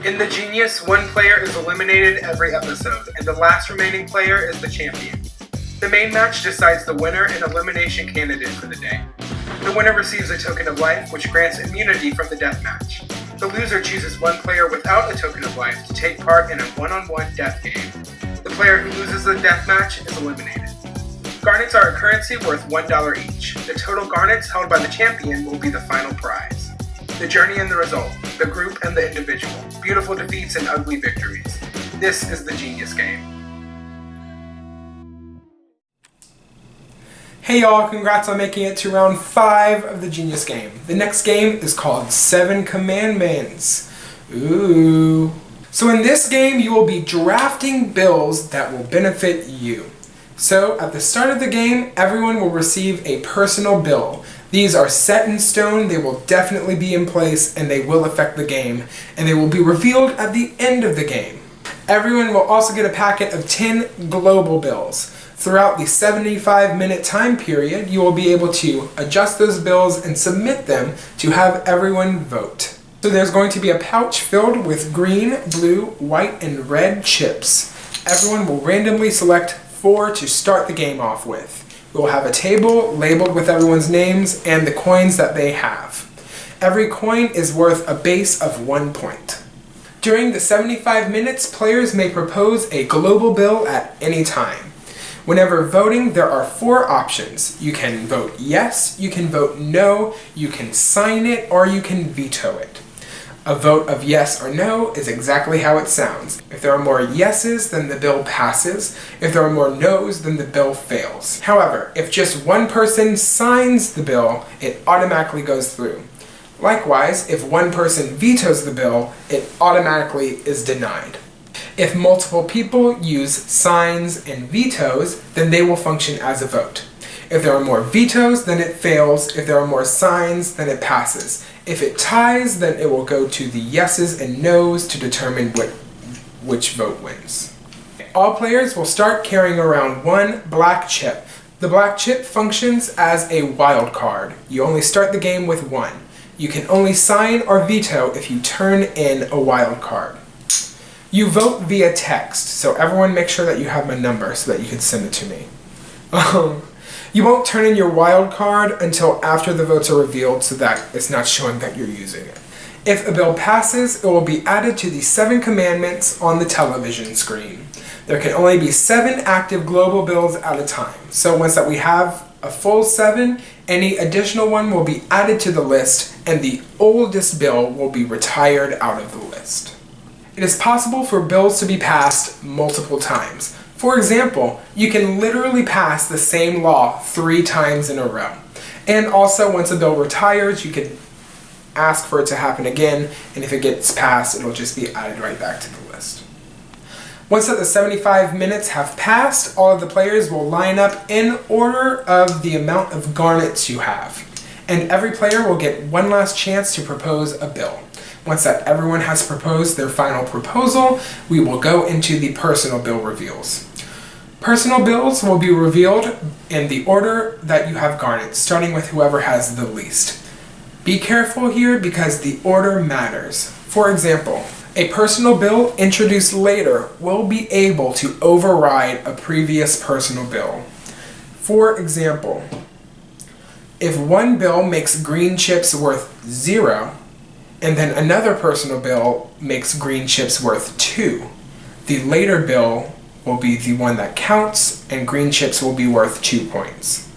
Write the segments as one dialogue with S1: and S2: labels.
S1: In The Genius, one player is eliminated every episode, and the last remaining player is the champion. The main match decides the winner and elimination candidate for the day. The winner receives a token of life, which grants immunity from the death match. The loser chooses one player without a token of life to take part in a one-on-one death game. The player who loses the death match is eliminated. Garnets are a currency worth $1 each. The total garnets held by the champion will be the final prize. The journey and the result, the group and the individual, beautiful defeats and ugly victories. This is the Genius Game.
S2: Hey y'all, congrats on making it to round 5 of the Genius Game. The next game is called 7 Commandments. Ooh. So in this game, you will be drafting bills that will benefit you. So at the start of the game, everyone will receive a personal bill. These are set in stone, they will definitely be in place, and they will affect the game, and they will be revealed at the end of the game. Everyone will also get a packet of 10 global bills. Throughout the 75-minute time period, you will be able to adjust those bills and submit them to have everyone vote. So there's going to be a pouch filled with green, blue, white, and red chips. Everyone will randomly select 4 to start the game off with. We will have a table labeled with everyone's names and the coins that they have. Every coin is worth a base of 1 point. During the 75 minutes, players may propose a global bill at any time. Whenever voting, there are 4 options. You can vote yes, you can vote no, you can sign it, or you can veto it. A vote of yes or no is exactly how it sounds. If there are more yeses, then the bill passes. If there are more no's, then the bill fails. However, if just one person signs the bill, it automatically goes through. Likewise, if one person vetoes the bill, it automatically is denied. If multiple people use signs and vetoes, then they will function as a vote. If there are more vetoes, then it fails. If there are more signs, then it passes. If it ties, then it will go to the yeses and nos to determine which vote wins. All players will start carrying around 1 black chip. The black chip functions as a wild card. You only start the game with 1. You can only sign or veto if you turn in a wild card. You vote via text, so everyone make sure that you have my number so that you can send it to me. You won't turn in your wild card until after the votes are revealed so that it's not showing that you're using it. If a bill passes, it will be added to the 7 commandments on the television screen. There can only be 7 active global bills at a time. So once that we have a full 7, any additional one will be added to the list and the oldest bill will be retired out of the list. It is possible for bills to be passed multiple times. For example, you can literally pass the same law 3 times in a row. And also, once a bill retires, you can ask for it to happen again, and if it gets passed, it'll just be added right back to the list. Once that the 75 minutes have passed, all of the players will line up in order of the amount of garnets you have. And every player will get one last chance to propose a bill. Once that everyone has proposed their final proposal, we will go into the personal bill reveals. Personal bills will be revealed in the order that you have garnets, starting with whoever has the least. Be careful here because the order matters. For example, a personal bill introduced later will be able to override a previous personal bill. For example, if one bill makes green chips worth 0, and then another personal bill makes green chips worth 2, the later bill will be the one that counts, and green chips will be worth 2 points.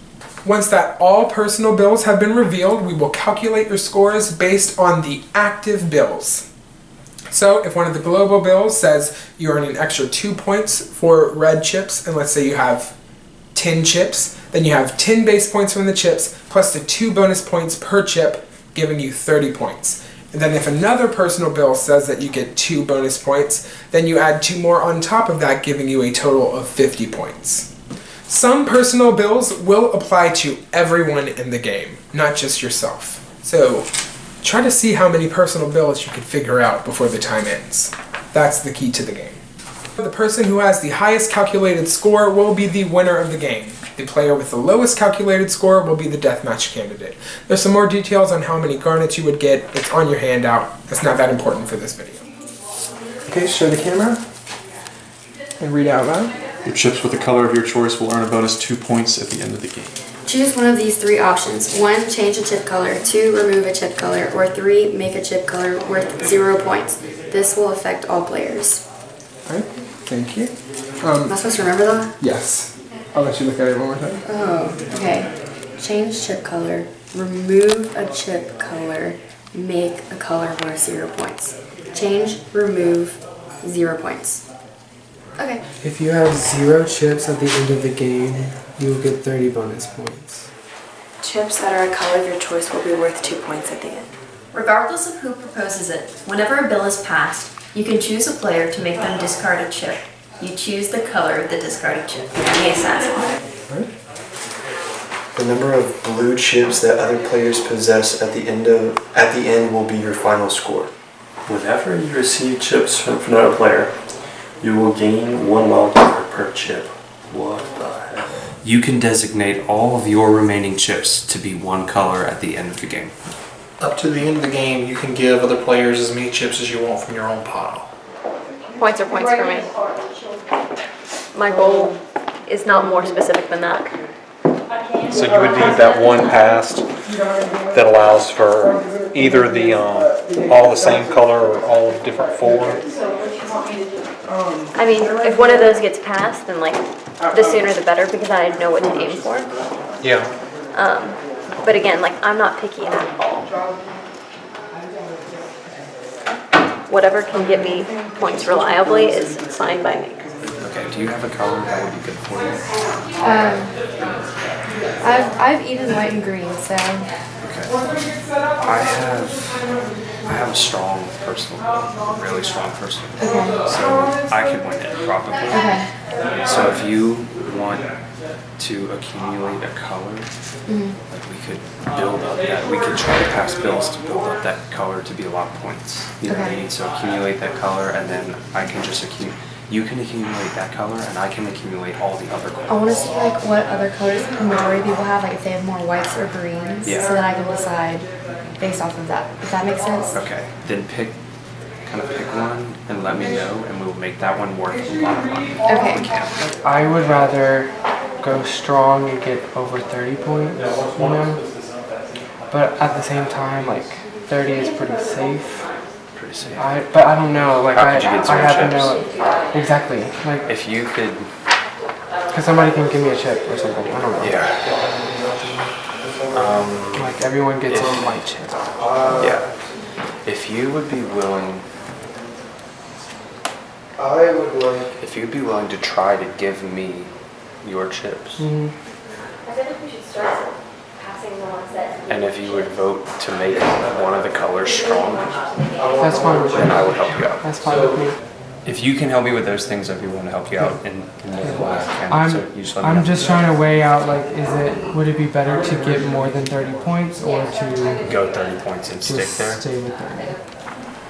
S2: Once that all personal bills have been revealed, we will calculate your scores based on the active bills. So if one of the global bills says you earn an extra 2 points for red chips, and let's say you have 10 chips, then you have 10 base points from the chips, plus the 2 bonus points per chip, giving you 30 points. And then if another personal bill says that you get 2 bonus points, then you add 2 more on top of that, giving you a total of 50 points. Some personal bills will apply to everyone in the game, not just yourself. So try to see how many personal bills you can figure out before the time ends. That's the key to the game. The person who has the highest calculated score will be the winner of the game. The player with the lowest calculated score will be the deathmatch candidate. There's some more details on how many garnets you would get. It's on your handout. It's not that important for this video. Okay, show the camera. And read out loud.
S3: Your chips with the color of your choice will earn a bonus 2 points at the end of the game.
S4: Choose one of these 3 options. 1. Change a chip color. 2. Remove a chip color. Or 3. Make a chip color worth 0 points. This will affect all players.
S2: Alright, thank you.
S4: Am I supposed to remember that?
S2: Yes. I'll let you look at it one more time.
S4: Oh, okay. Change chip color. Remove a chip color. Make a color worth 0 points. Change, remove, 0 points. Okay.
S5: If you have 0 chips at the end of the game, you will get 30 bonus points.
S6: Chips that are a color of your choice will be worth 2 points at the end.
S7: Regardless of who proposes it, whenever a bill is passed, you can choose a player to make them discard a chip. You choose the color of the discarded chip. The assassin.
S8: The number of blue chips that other players possess at the end will be your final score.
S9: Whenever you receive chips from another player, you will gain 1 wild card per chip. What the heck?
S10: You can designate all of your remaining chips to be one color at the end of the game.
S3: Up to the end of the game, you can give other players as many chips as you want from your own pile.
S11: Points are points for me. My goal is not more specific than that.
S12: So you would need that one passed that allows for either the all the same color or all of different 4.
S11: I mean, if one of those gets passed, then like the sooner the better because I know what to aim for.
S12: Yeah.
S11: But again, like I'm not picky at all. Whatever can get me points reliably is fine by me.
S10: Okay, do you have a color that would be good for you?
S4: I've eaten white and green, so.
S10: Okay. I have a strong personal goal, really strong personal goal.
S4: Okay.
S10: So I could win it probably.
S4: Okay.
S10: So if you want to accumulate a color, like we could build up that, we could try to pass bills to build up that color to be a lot of points. You know what I mean? So accumulate that color and then I can just you can accumulate that color and I can accumulate all the other colors.
S4: I want to see like what other colors the majority of people have, like if they have more whites or greens,
S10: Yeah.
S4: so that I can decide based off of that. If that makes sense.
S10: Okay, then pick one and let me know and we'll make that one worth a lot of money.
S4: Okay.
S10: We can.
S5: I would rather go strong and get over 30 points, you know? But at the same time, like 30 is pretty safe.
S10: Pretty safe.
S5: But I don't know, like
S10: How could you get 0
S5: I have
S10: chips?
S5: to know exactly. Like
S10: If you could,
S5: because somebody can give me a chip or something. I don't know.
S10: yeah.
S5: Like everyone gets a white chip.
S10: Yeah. If you would be willing,
S8: I would like.
S10: if you'd be willing to try to give me your chips,
S5: Mm-hmm.
S7: I feel like we should start passing the ones that.
S10: and if you would vote to make one of the colors strong,
S5: That's fine with
S10: then
S5: me.
S10: I would help you out.
S5: That's fine with me.
S10: If you can help me with those things, I'd be willing to help you out in the way I can. So you just let me know.
S5: I'm just trying to weigh out like would it be better to get more than 30 points or to
S10: Go 30 points and stick
S5: just
S10: there.
S5: stay with 30?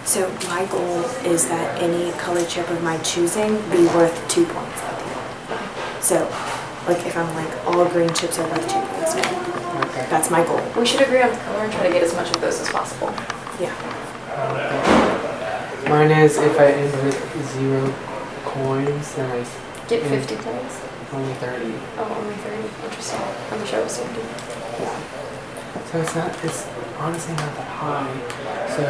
S6: So my goal is that any color chip of my choosing be worth 2 points at the end. So, like if I'm like all green chips are worth 2 points,
S5: Okay.
S6: that's my goal.
S11: We should agree on the color and try to get as much of those as possible.
S6: Yeah.
S5: Mine is if I end with 0 coins, then I
S11: Get 50 points.
S5: only 30.
S11: Oh, only 30. Interesting. I wish I was 50.
S5: So it's honestly not that high. So,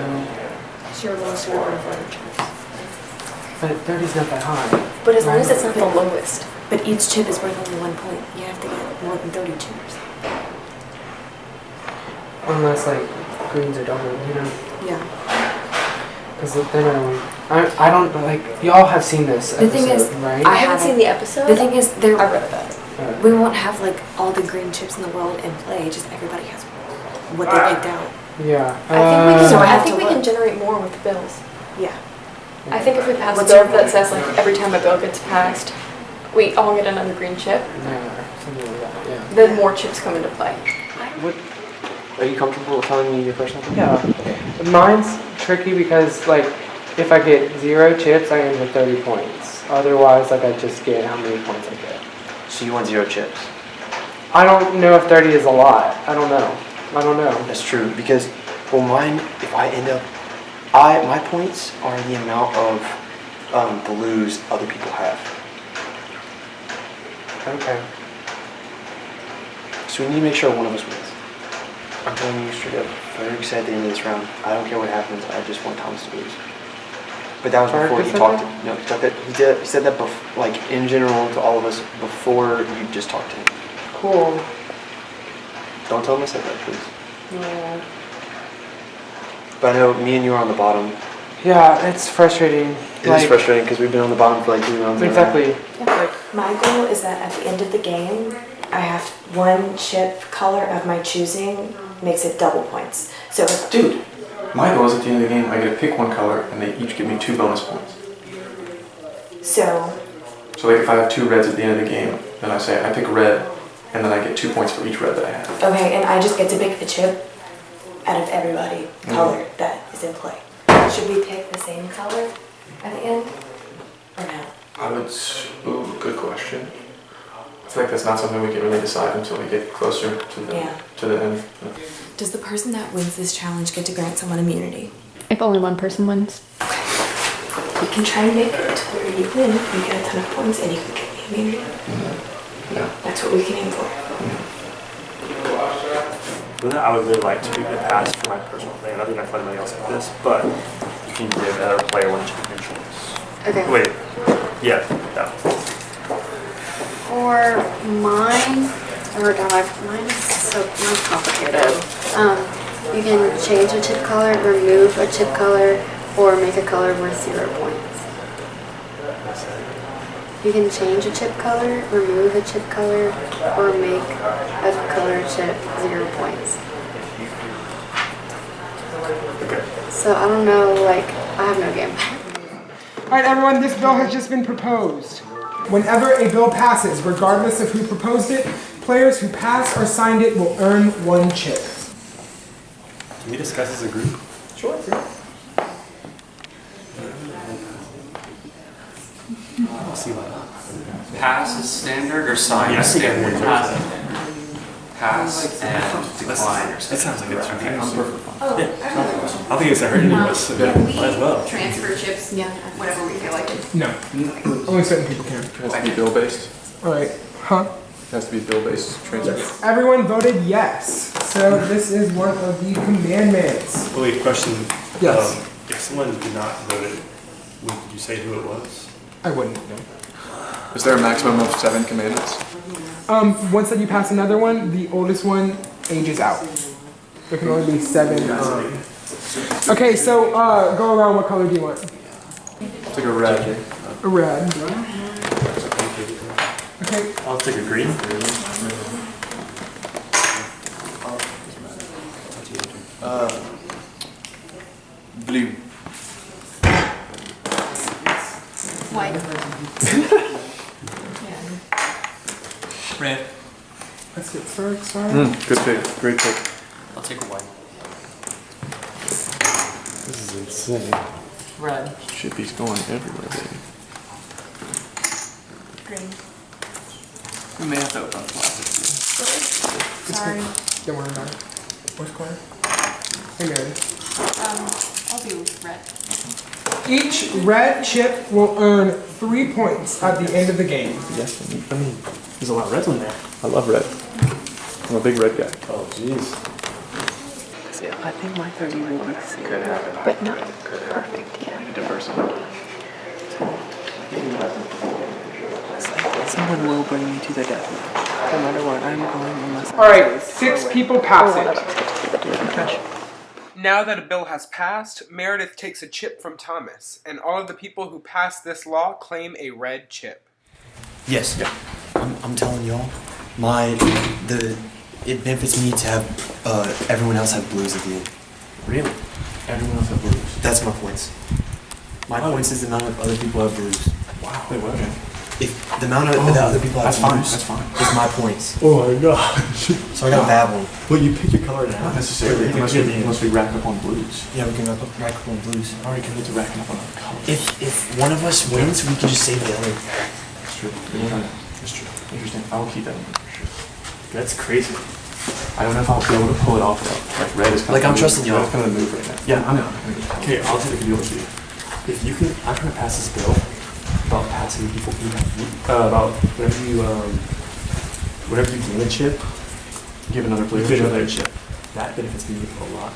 S6: It's your lowest score of letter chips.
S5: but 30's not that high.
S11: But as long as it's not the lowest.
S6: But each chip is worth only 1 point. You have to get more than 30 chips.
S5: Unless like greens are double, you know?
S6: Yeah.
S5: Because then I don't like y'all have seen this
S6: The thing
S5: episode,
S6: is,
S5: right?
S6: I
S11: I haven't
S6: haven't.
S11: seen the episode.
S6: The thing is,
S11: I read about it.
S6: we won't have like all the green chips in the world in play. Just everybody has what they picked out.
S5: Yeah.
S11: I think we can generate more with the bills.
S6: Yeah.
S11: I think if we pass a
S6: What's
S11: bill
S6: your-
S11: that says like every time a bill gets passed, we all get another green chip,
S5: Yeah, something like that. Yeah.
S11: then more chips come into play.
S8: Are you comfortable telling me your personal thing?
S5: Yeah. Mine's tricky because like if I get 0 chips, I end with 30 points. Otherwise, like I just get how many points I get.
S8: So you want 0 chips?
S5: I don't know if 30 is a lot. I don't know.
S8: That's true because, well, mine. If I end up, my points are the amount of blues other people have.
S3: Okay.
S8: So we need to make sure one of us wins. I'm telling you straight up, Ferg said at the end of this round, I don't care what happens, I just want Thomas to lose. But that was before he talked to, no, he said that like in general to all of us before you just talked to him.
S5: Cool.
S8: Don't tell him I said that, please.
S5: No.
S8: But I know me and you are on the bottom.
S5: Yeah, it's frustrating.
S8: It is frustrating because we've been on the bottom for like 3 rounds.
S5: Exactly.
S6: My goal is that at the end of the game, I have one chip color of my choosing makes it double points. So if
S3: Dude, my goal is at the end of the game, I get to pick one color and they each give me 2 bonus points.
S6: So
S3: like if I have 2 reds at the end of the game, then I say I pick red and then I get 2 points for each red that I have.
S6: okay, and I just get to pick the chip out of everybody color that is in play. Should we pick the same color at the end or no?
S3: I would, good question. I feel like that's not something we can really decide until we get closer to the end.
S6: Does the person that wins this challenge get to grant someone immunity?
S11: If only one person wins.
S6: We can try and make it to where you win, you get a ton of points, and you can get me immunity.
S3: Yeah.
S6: That's what we can aim for.
S9: I would really like to get past for my personal thing. I don't think I find anybody else like this, but you can give another player one champion choice.
S4: Okay.
S9: Wait. Yeah.
S4: For mine, mine is complicated. You can change a chip color, remove a chip color, or make a color worth 0 points. You can change a chip color, remove a chip color, or make a color chip 0 points. So I don't know, I have no game.
S2: Alright everyone, this bill has just been proposed. Whenever a bill passes, regardless of who proposed it, players who passed or signed it will earn 1 chip.
S9: Can we discuss as a group?
S2: Sure.
S10: Pass is standard or sign is standard? Pass and decline or something.
S9: That sounds like it's perfect. I think it's hurt any of us. Might as well.
S11: Transfer chips, whenever we feel like it.
S2: No. Only certain people can.
S12: It has to be bill-based.
S2: Alright. Huh?
S12: It has to be bill-based transfer.
S2: Everyone voted yes. So this is one of the commandments.
S9: Wait, question.
S2: Yes.
S9: If someone did not vote it, would you say who it was?
S2: I wouldn't know.
S12: Is there a maximum of 7 commandments?
S2: Once that you pass another one, the oldest one ages out. There can only be 7. Okay, so go around. What color do you want?
S12: Take a red.
S2: A red. Okay.
S9: I'll take a green.
S12: Blue.
S11: White.
S10: Red.
S2: That's it, sir. Sorry.
S12: Good pick. Great pick.
S10: I'll take a white.
S12: This is insane.
S11: Red.
S12: Chippy's going everywhere, baby.
S6: Green.
S10: We may have to open up glasses.
S6: Sorry.
S2: Don't worry about it. Which color? Hey, Mary.
S11: I'll do red.
S2: Each red chip will earn 3 points at the end of the game.
S12: Yes, I mean, there's a lot of reds in there. I love red. I'm a big red guy.
S9: Oh, jeez.
S5: See, I think my 30 will be safe.
S10: Could happen.
S5: But not perfect yet.
S12: Diversity.
S5: Someone will bring me to the death match. No matter what, I'm going unless I
S2: Alright, 6 people pass it.
S5: it.
S1: Now that a bill has passed, Meredith takes a chip from Thomas, and all of the people who passed this law claim a red chip.
S8: Yes. Yeah. I'm telling y'all, it benefits me to have everyone else have blues at the end.
S9: Really? Everyone else have blues?
S8: That's my points. My points is the amount of other people have blues.
S9: Wow. Wait, what?
S8: If the amount of the other people have blues,
S9: That's fine.
S8: is my points.
S9: Oh my gosh.
S8: So I got a bad one.
S9: Well, you pick your color now. Not necessarily. Unless we rack up on blues.
S8: Yeah, we can rack up on blues.
S9: Or we can get to racking up on other colors.
S8: If one of us wins, we can just save the other.
S9: That's true. That's true. Interesting. I will keep that one for sure. That's crazy. I don't know if I'll be able to pull it off though. Like red is kind of
S8: I'm trusting y'all.
S9: That's kind of the move right now. Yeah, I know. Okay, I'll take the deal with you.
S3: If you can, I'm trying to pass this bill about passing people, about whenever you gain a chip, give another player a chip. That benefits me a lot.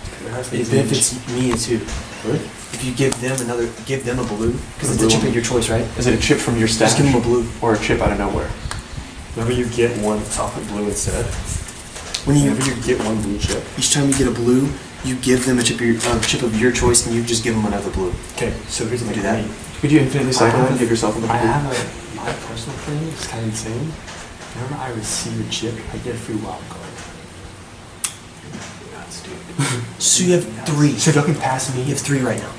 S8: It benefits me too.
S3: Really?
S8: If you give them a blue, because it's a chip of your choice, right?
S3: Is it a chip from your stash?
S8: Just give them a blue.
S3: Or a chip out of nowhere? Whenever you get one, top it blue instead. Whenever you get one blue chip.
S8: Each time you get a blue, you give them a chip of your choice, and you just give them another blue.
S3: Okay, so here's the thing.
S8: Do that.
S3: Could you infinitely cycle that and give yourself a blue?
S8: I have
S3: my personal thing is kind of insane. Whenever I receive a chip, I get a free wild card.
S8: So you have 3.
S3: So if y'all can pass me,
S8: you have 3 right now.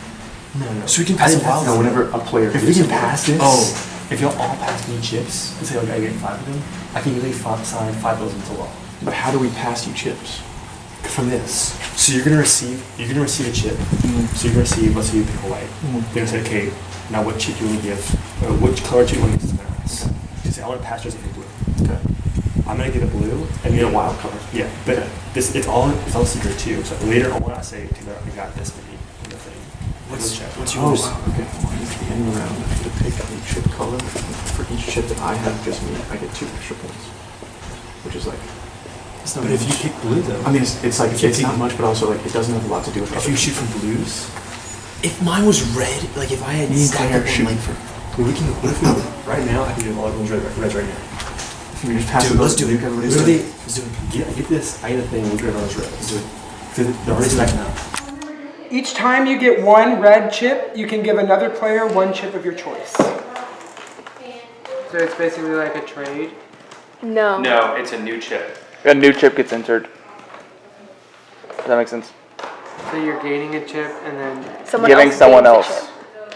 S3: No.
S8: So we can pass a wild
S3: No,
S8: card.
S3: whenever a player. If we can pass this.
S8: Oh.
S3: If y'all all pass me chips and say, okay, I get 5 of them, I can usually sign 5 bills into law. But how do we pass you chips? From this. So you're gonna receive a chip. So you're gonna receive, let's say you pick Hawaii. They're gonna say, okay, now what chip do you want to give, or which color chip do you want to give to parents? You say, I want to pass Joseph a blue. Okay. I'm gonna get a blue and get a wild card. Yeah, but it's all secret too. So later on, I say, Taylor, I got this many in the thing.
S8: What's yours?
S3: Okay. It's the end round. I get to pick a chip color. For each chip that I have gives me, I get 2 extra points, which is like.
S8: But if you pick blue though,
S3: I mean, it's like it's not much, but also like it doesn't have a lot to do with.
S8: If you shoot from blues, if mine was red, like if I had stacked up on like for.
S3: We can. What if we right now? I can do all everyone's reds right now. We just pass.
S8: Dude, let's do it.
S3: Let's do it. Get this. I get a thing. We get everyone's reds. Let's do it. Because they're already stacked now.
S2: Each time you get 1 red chip, you can give another player 1 chip of your choice.
S5: So it's basically like a trade?
S11: No.
S10: No, it's a new chip.
S5: A new chip gets entered. Does that make sense? So you're gaining a chip and then
S11: Someone
S5: giving
S11: else
S5: someone
S11: gains a
S5: else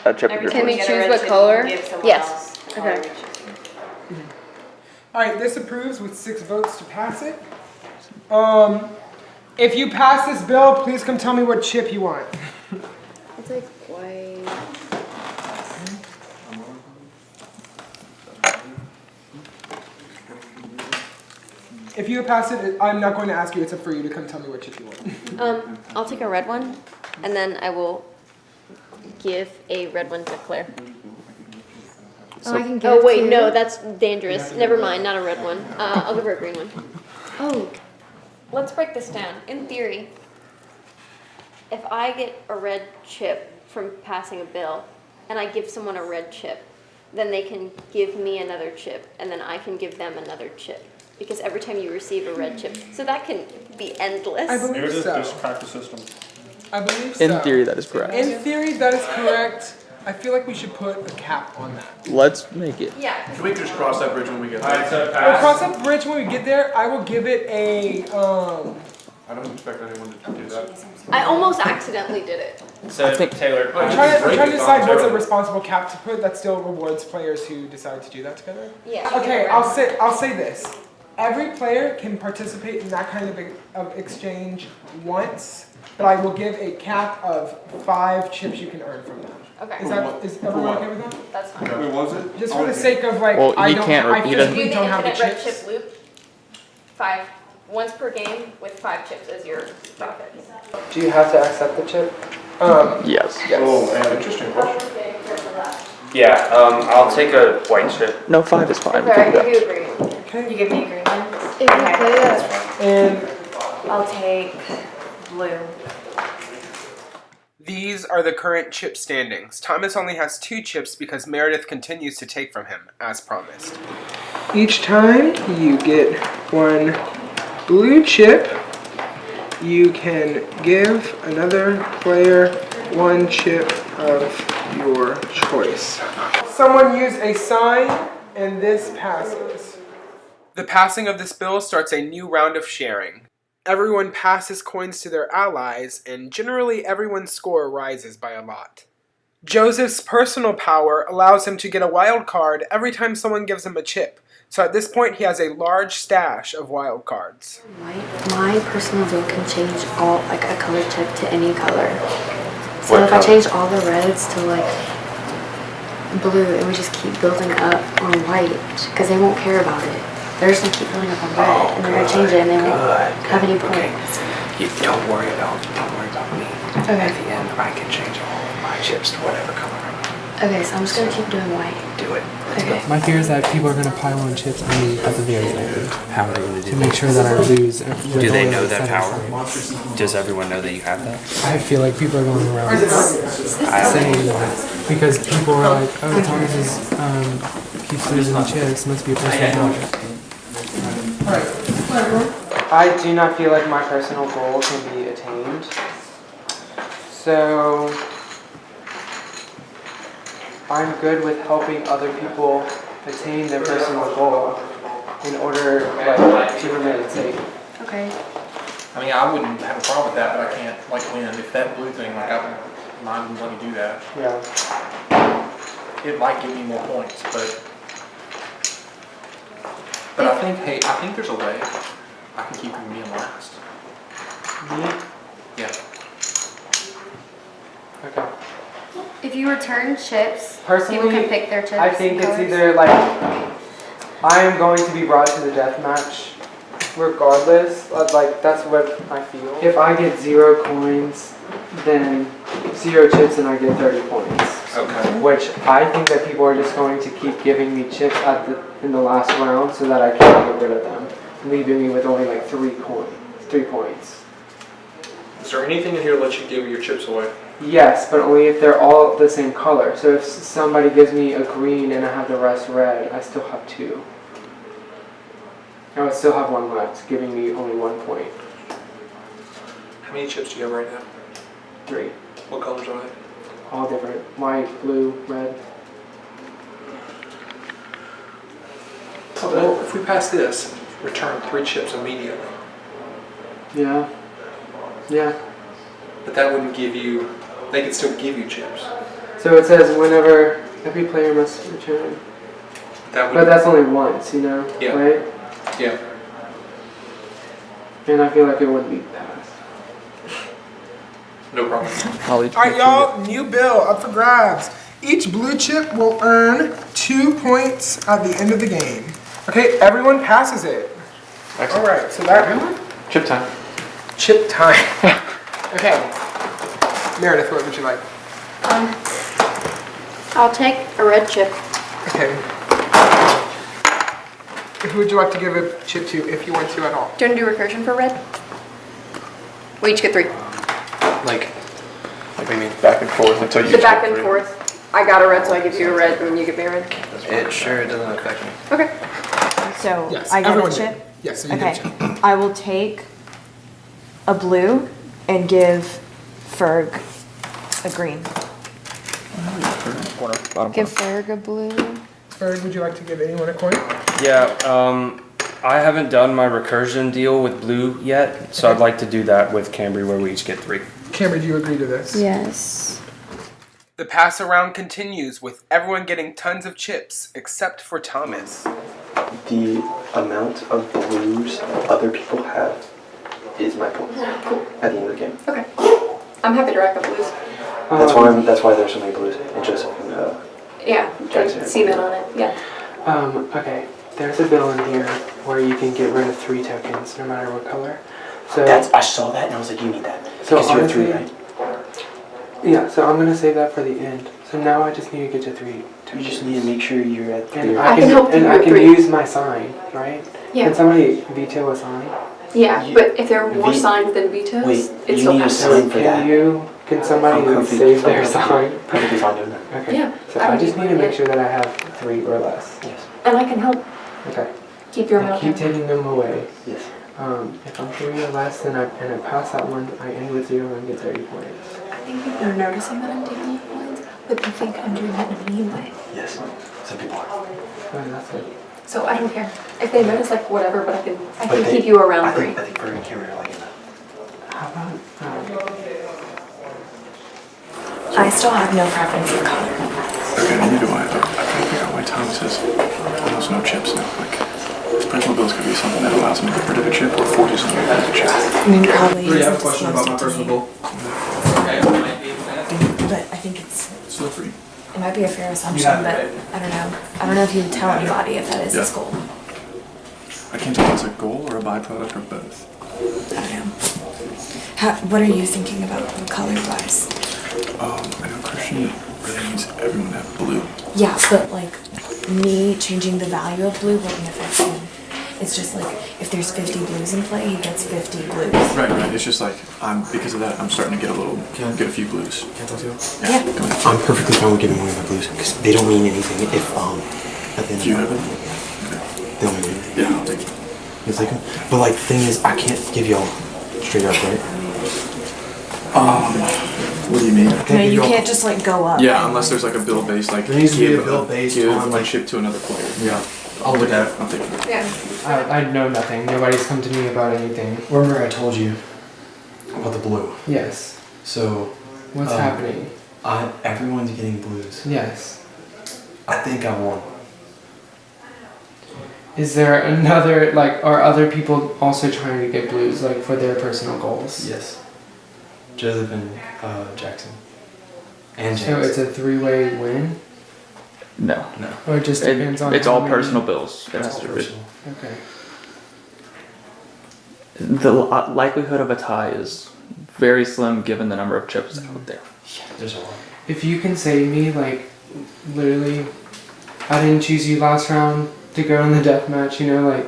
S5: a chip of your
S11: Can we
S5: choice.
S11: choose what color? Yes. Okay.
S2: Alright, this approves with 6 votes to pass it. If you pass this bill, please come tell me what chip you want.
S4: It's like white.
S2: If you pass it, I'm not going to ask you. It's up for you to come tell me what chip you want.
S11: I'll take a red one, and then I will give a red one to Claire.
S4: I can give
S11: Oh
S4: it
S11: wait,
S4: to
S11: no,
S4: you.
S11: that's dangerous. Never mind, not a red one. I'll give her a green one.
S4: Oh.
S11: Let's break this down. In theory, if I get a red chip from passing a bill, and I give someone a red chip, then they can give me another chip, and then I can give them another chip. Because every time you receive a red chip, so that can be endless.
S2: I believe so.
S9: Just crack the system.
S2: I believe so.
S5: In theory, that is correct.
S2: In theory, that is correct. I feel like we should put a cap on that.
S5: Let's make it.
S11: Yeah.
S3: Can we just cross that bridge when we get there?
S2: We'll cross that bridge when we get there. I will give it a,
S3: I don't expect anyone to do that.
S11: I almost accidentally did it.
S10: So Taylor,
S2: I'm trying to decide what's a responsible cap to put that still rewards players who decide to do that together.
S11: Yeah.
S2: Okay, I'll say this. Every player can participate in that kind of exchange once, but I will give a cap of 5 chips you can earn from that.
S11: Okay.
S2: Is everyone okay with that?
S11: That's fine.
S9: What was it?
S2: Just for the sake of like,
S5: Well,
S2: I
S5: he
S2: don't,
S5: can't
S2: I
S5: repeat it.
S11: Do
S2: physically
S11: the
S2: don't have the
S11: infinite red
S2: chips.
S11: chip loop. 5. Once per game with 5 chips as your profit.
S5: Do you have to accept the chip? Yes.
S9: Oh, man, interesting question.
S10: yeah, I'll take a white chip.
S5: No, 5 is fine. We
S11: Okay,
S5: can
S11: I
S5: do
S11: give
S5: that.
S11: you a green one.
S2: Okay.
S6: You give me a green one?
S4: If you play that.
S2: And
S6: I'll take blue.
S1: These are the current chip standings. Thomas only has 2 chips because Meredith continues to take from him, as promised.
S2: each time you get 1 blue chip, you can give another player 1 chip of your choice. Someone use a sign, and this passes.
S1: The passing of this bill starts a new round of sharing. Everyone passes coins to their allies, and generally everyone's score rises by a lot. Joseph's personal power allows him to get a wild card every time someone gives him a chip, so at this point he has a large stash of wild cards.
S4: My personal vote can change all, like a color chip to any color. So if I change all the reds to like blue, and we just keep building up on white, because they won't care about it. They're just gonna keep building up on red, and they're gonna change it, and they won't have any points.
S10: Don't worry about me.
S4: Okay.
S10: At the end, I can change all of my chips to whatever color I
S4: Okay, so I'm just gonna keep doing white.
S10: Do it.
S4: Okay.
S5: My fear is that people are going to pile on chips on me at the very end
S10: How are they going to do
S5: to make sure that I lose.
S10: Do they know that power? Does everyone know that you have that?
S5: I feel like people are going around saying that because people are like, oh, Thomas is keeps losing chips, must be a personal goal. I do not feel like my personal goal can be attained. So I'm good with helping other people attain their personal goal in order to remain safe.
S4: Okay.
S12: I mean, I wouldn't have a problem with that, but I can't win. If that blue thing, I wouldn't mind letting you do that.
S5: Yeah.
S12: It might give me more points, but I think there's a way I can keep me in last.
S5: Me?
S12: Yeah.
S5: Okay.
S11: If you return chips,
S5: Personally,
S11: people can pick their chips.
S5: I think it's
S11: colors.
S5: either like I am going to be brought to the death match regardless. Like that's what I feel. If I get 0 coins, then 0 chips and I get 30 points.
S12: Okay.
S5: Which I think that people are just going to keep giving me chips in the last round so that I can't get rid of them, leaving me with only like 3 points.
S12: Is there anything in here that lets you give your chips away?
S5: Yes, but only if they're all the same color. So if somebody gives me a green and I have the rest red, I still have 2. I would still have 1 left, giving me only 1 point.
S12: How many chips do you have right now?
S5: 3.
S12: What colors are they?
S5: All different. White, blue, red.
S12: Well, if we pass this, return 3 chips immediately.
S5: Yeah. Yeah.
S12: But that wouldn't give you, they could still give you chips.
S5: So it says whenever every player must return.
S12: That would,
S5: But that's only once, you know?
S12: Yeah.
S5: Right?
S12: yeah.
S5: And I feel like it wouldn't be passed.
S12: No problem.
S2: Alright, y'all, new bill up for grabs. Each blue chip will earn 2 points at the end of the game. Okay, everyone passes it. Alright, so that
S12: Chip time.
S2: chip time. Okay. Meredith, what would you like?
S11: I'll take a red chip.
S2: Okay. Who would you like to give a chip to if you want to at all?
S11: Do you want to do recursion for red? We each get 3.
S3: Like we mean back and forth until you.
S11: The back and forth. I got a red, so I give you a red, and you give me a red.
S8: It sure doesn't affect me.
S11: Okay.
S6: So
S2: Yes,
S6: I get a
S2: everyone
S6: chip?
S2: did. Yes, so you
S6: Okay.
S2: get a chip.
S6: I will take a blue and give Ferg a green.
S4: Give Ferg a blue.
S2: Ferg, would you like to give anyone a coin?
S10: Yeah, I haven't done my recursion deal with blue yet, so I'd like to do that with Cambry where we each get 3.
S2: Cameron, do you agree to this?
S4: Yes.
S2: The pass around continues with everyone getting tons of chips except for Thomas.
S8: The amount of blues other people have is my point at the end of the game.
S11: Okay. I'm happy to rack up blues.
S8: That's why there's so many blues. And Joseph and
S11: Yeah.
S8: Jackson.
S11: Cement on it. Yeah.
S5: Okay. There's a bill in here where you can get rid of 3 tokens, no matter what color. So
S8: I saw that and I was like, you need that.
S5: So
S8: Because you have 3,
S5: honestly,
S8: right?
S5: yeah. So I'm gonna save that for the end. So now I just need to get to 3
S8: You
S5: tokens.
S8: just need to make sure you're at 3.
S5: And
S11: I can help you
S5: and I
S11: with
S5: can
S11: 3.
S5: use my sign, right?
S11: Yeah.
S5: Can somebody veto a sign?
S11: Yeah,
S8: You-
S11: but if there are more
S8: Ve-
S11: signs than vetoes,
S8: Wait,
S11: it
S8: you
S11: still
S8: need a
S11: passes.
S8: sign for that.
S5: Can somebody
S8: I'm
S5: save their sign?
S8: Perfectly fine doing that.
S5: Okay.
S11: Yeah,
S5: So
S11: I
S5: I
S11: don't
S5: just
S11: need
S5: need to
S11: one
S5: make
S11: yet.
S5: sure that I have 3 or less.
S8: Yes.
S11: And I can help
S5: Okay.
S11: keep your
S5: I
S11: amount
S5: keep
S11: down.
S5: taking them away.
S8: Yes.
S5: If I'm 3 or less, then I pass that one. I end with 0 and get 30 points.
S6: I think people are noticing that I'm taking points, but they think I'm doing it in a mean way.
S8: Yes. Some people are.
S5: Oh, that's it.
S11: So I don't care. If they notice, like, whatever, but I can
S8: But
S11: keep you around
S8: I
S11: 3.
S8: think Ferg and Cameron are liking that.
S5: How about
S6: I still have no preference for color.
S3: Okay, neither do I. I can't figure out why Thomas says almost no chips now. Like, his personal bills could be something that allows him to get rid of a chip or forces him to get rid of a chip.
S6: I mean, probably.
S13: I have a question about my personal goal.
S6: But I think it's.
S13: Still free.
S6: It might be a fair assumption, but I don't know. I don't know if you would tell anybody if that is his goal.
S3: I can't tell if it's a goal or a byproduct or both.
S6: I don't know. What are you thinking about color-wise?
S3: I know Christian That means everyone have blue.
S6: Yeah, but like me changing the value of blue wouldn't affect him. It's just like if there's 50 blues in play, he gets 50 blues.
S3: Right. It's just like because of that, I'm starting to get a few blues.
S8: Can I talk to you?
S6: Yeah.
S3: Go ahead.
S8: I'm perfectly fine with giving away my blues because they don't mean anything if at the end
S3: Do you
S8: of
S3: have
S8: the
S3: it?
S8: night, they don't mean anything.
S3: Yeah, I'll take it.
S8: You take them? But like the thing is, I can't give y'all straight up, right?
S3: What do you mean?
S6: No, you can't just like go up.
S3: Yeah, unless there's like a bill based like.
S8: There needs to be a
S3: give
S8: bill based
S3: give
S8: on,
S3: a
S8: like-
S3: chip to another player.
S8: Yeah.
S3: I'll look at it. I'll take it.
S11: Yeah.
S5: I know nothing. Nobody's come to me about anything.
S3: Remember, I told you.
S8: About the blue.
S5: Yes.
S8: So
S5: What's happening?
S8: everyone's getting blues.
S5: Yes.
S8: I think I won.
S5: Is there another, like, are other people also trying to get blues, like, for their personal goals?
S8: Yes. Joseph and Jackson. And
S5: So
S8: James.
S5: it's a three-way win?
S13: No.
S5: Or it just depends on
S13: It's
S5: how
S13: all
S5: many-
S13: personal bills.
S8: It's all personal.
S5: Okay.
S13: The likelihood of a tie is very slim given the number of chips out there.
S8: There's a lot.
S5: If you can save me, like, literally, I didn't choose you last round to go in the death match, you know, like,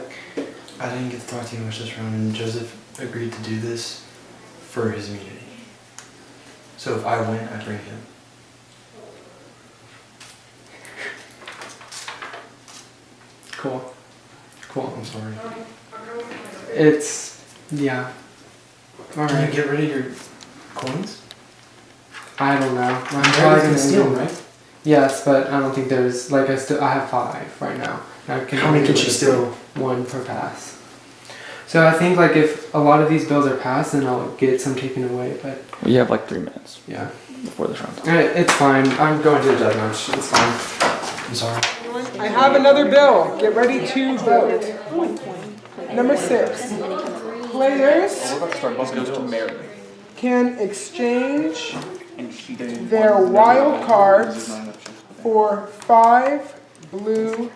S8: I didn't get to talk to you much this round, and Joseph agreed to do this for his immunity. So if I win, I bring him.
S5: cool. Cool.
S8: I'm sorry.
S5: It's, yeah.
S8: Can
S5: Alright.
S8: you get rid of your coins?
S5: I don't know. I'm
S8: Everybody's
S5: probably
S8: gonna steal them, right?
S5: Yes, but I don't think there's, like, I have 5 right now. I can
S8: How many
S5: only
S8: can she
S5: do
S8: steal?
S5: 1 per pass. So I think, like, if a lot of these bills are passed, then I'll get some taken away, but
S13: You have like 3 minutes
S5: yeah.
S13: before this round.
S5: It's fine. I'm going to the death match. It's fine.
S8: I'm sorry.
S2: I have another bill. Get ready to vote. Number 6. Players can exchange their wild cards for 5 blue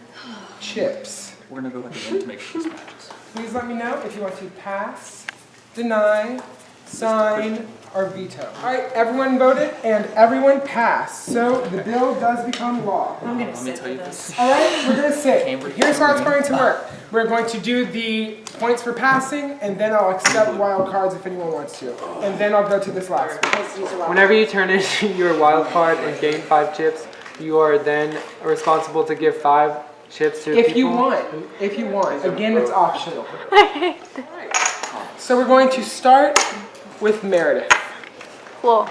S2: chips.
S13: We're gonna go at the end to make sure this matches.
S2: Please let me know if you want to pass, deny, sign, or veto. Alright, everyone voted and everyone passed. So the bill does become law.
S6: I'm gonna
S13: Let me tell you this.
S2: Alright, we're gonna sit. Here's how it's going to work. We're going to do the points for passing, and then I'll accept wild cards if anyone wants to. And then I'll go to this last one. Whenever you turn in your wild card and gain 5 chips, you are then responsible to give 5 chips to
S5: If you want.
S2: If you want. Again, it's optional. So we're going to start with Meredith.
S11: Cool.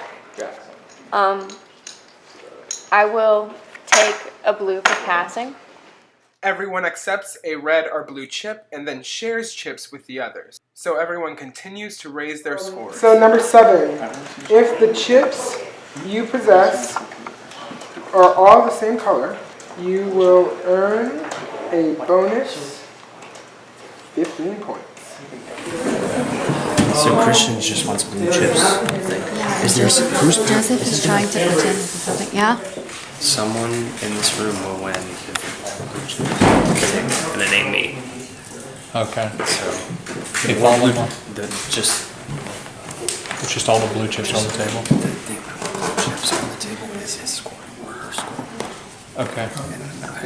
S11: I will take a blue for passing.
S2: Everyone accepts a red or blue chip and then shares chips with the others. So everyone continues to raise their scores. So number 7, if the chips you possess are all the same color, you will earn a bonus 15 points.
S8: So Christian just wants blue chips. Is there who's
S4: Joseph is trying to pretend with something. Yeah?
S10: Someone in this room will win and it ain't me.
S12: Okay.
S10: So
S12: If all of them,
S10: it's
S12: just all the blue chips on the table.
S10: the chips on the table is his score or her score.
S12: Okay.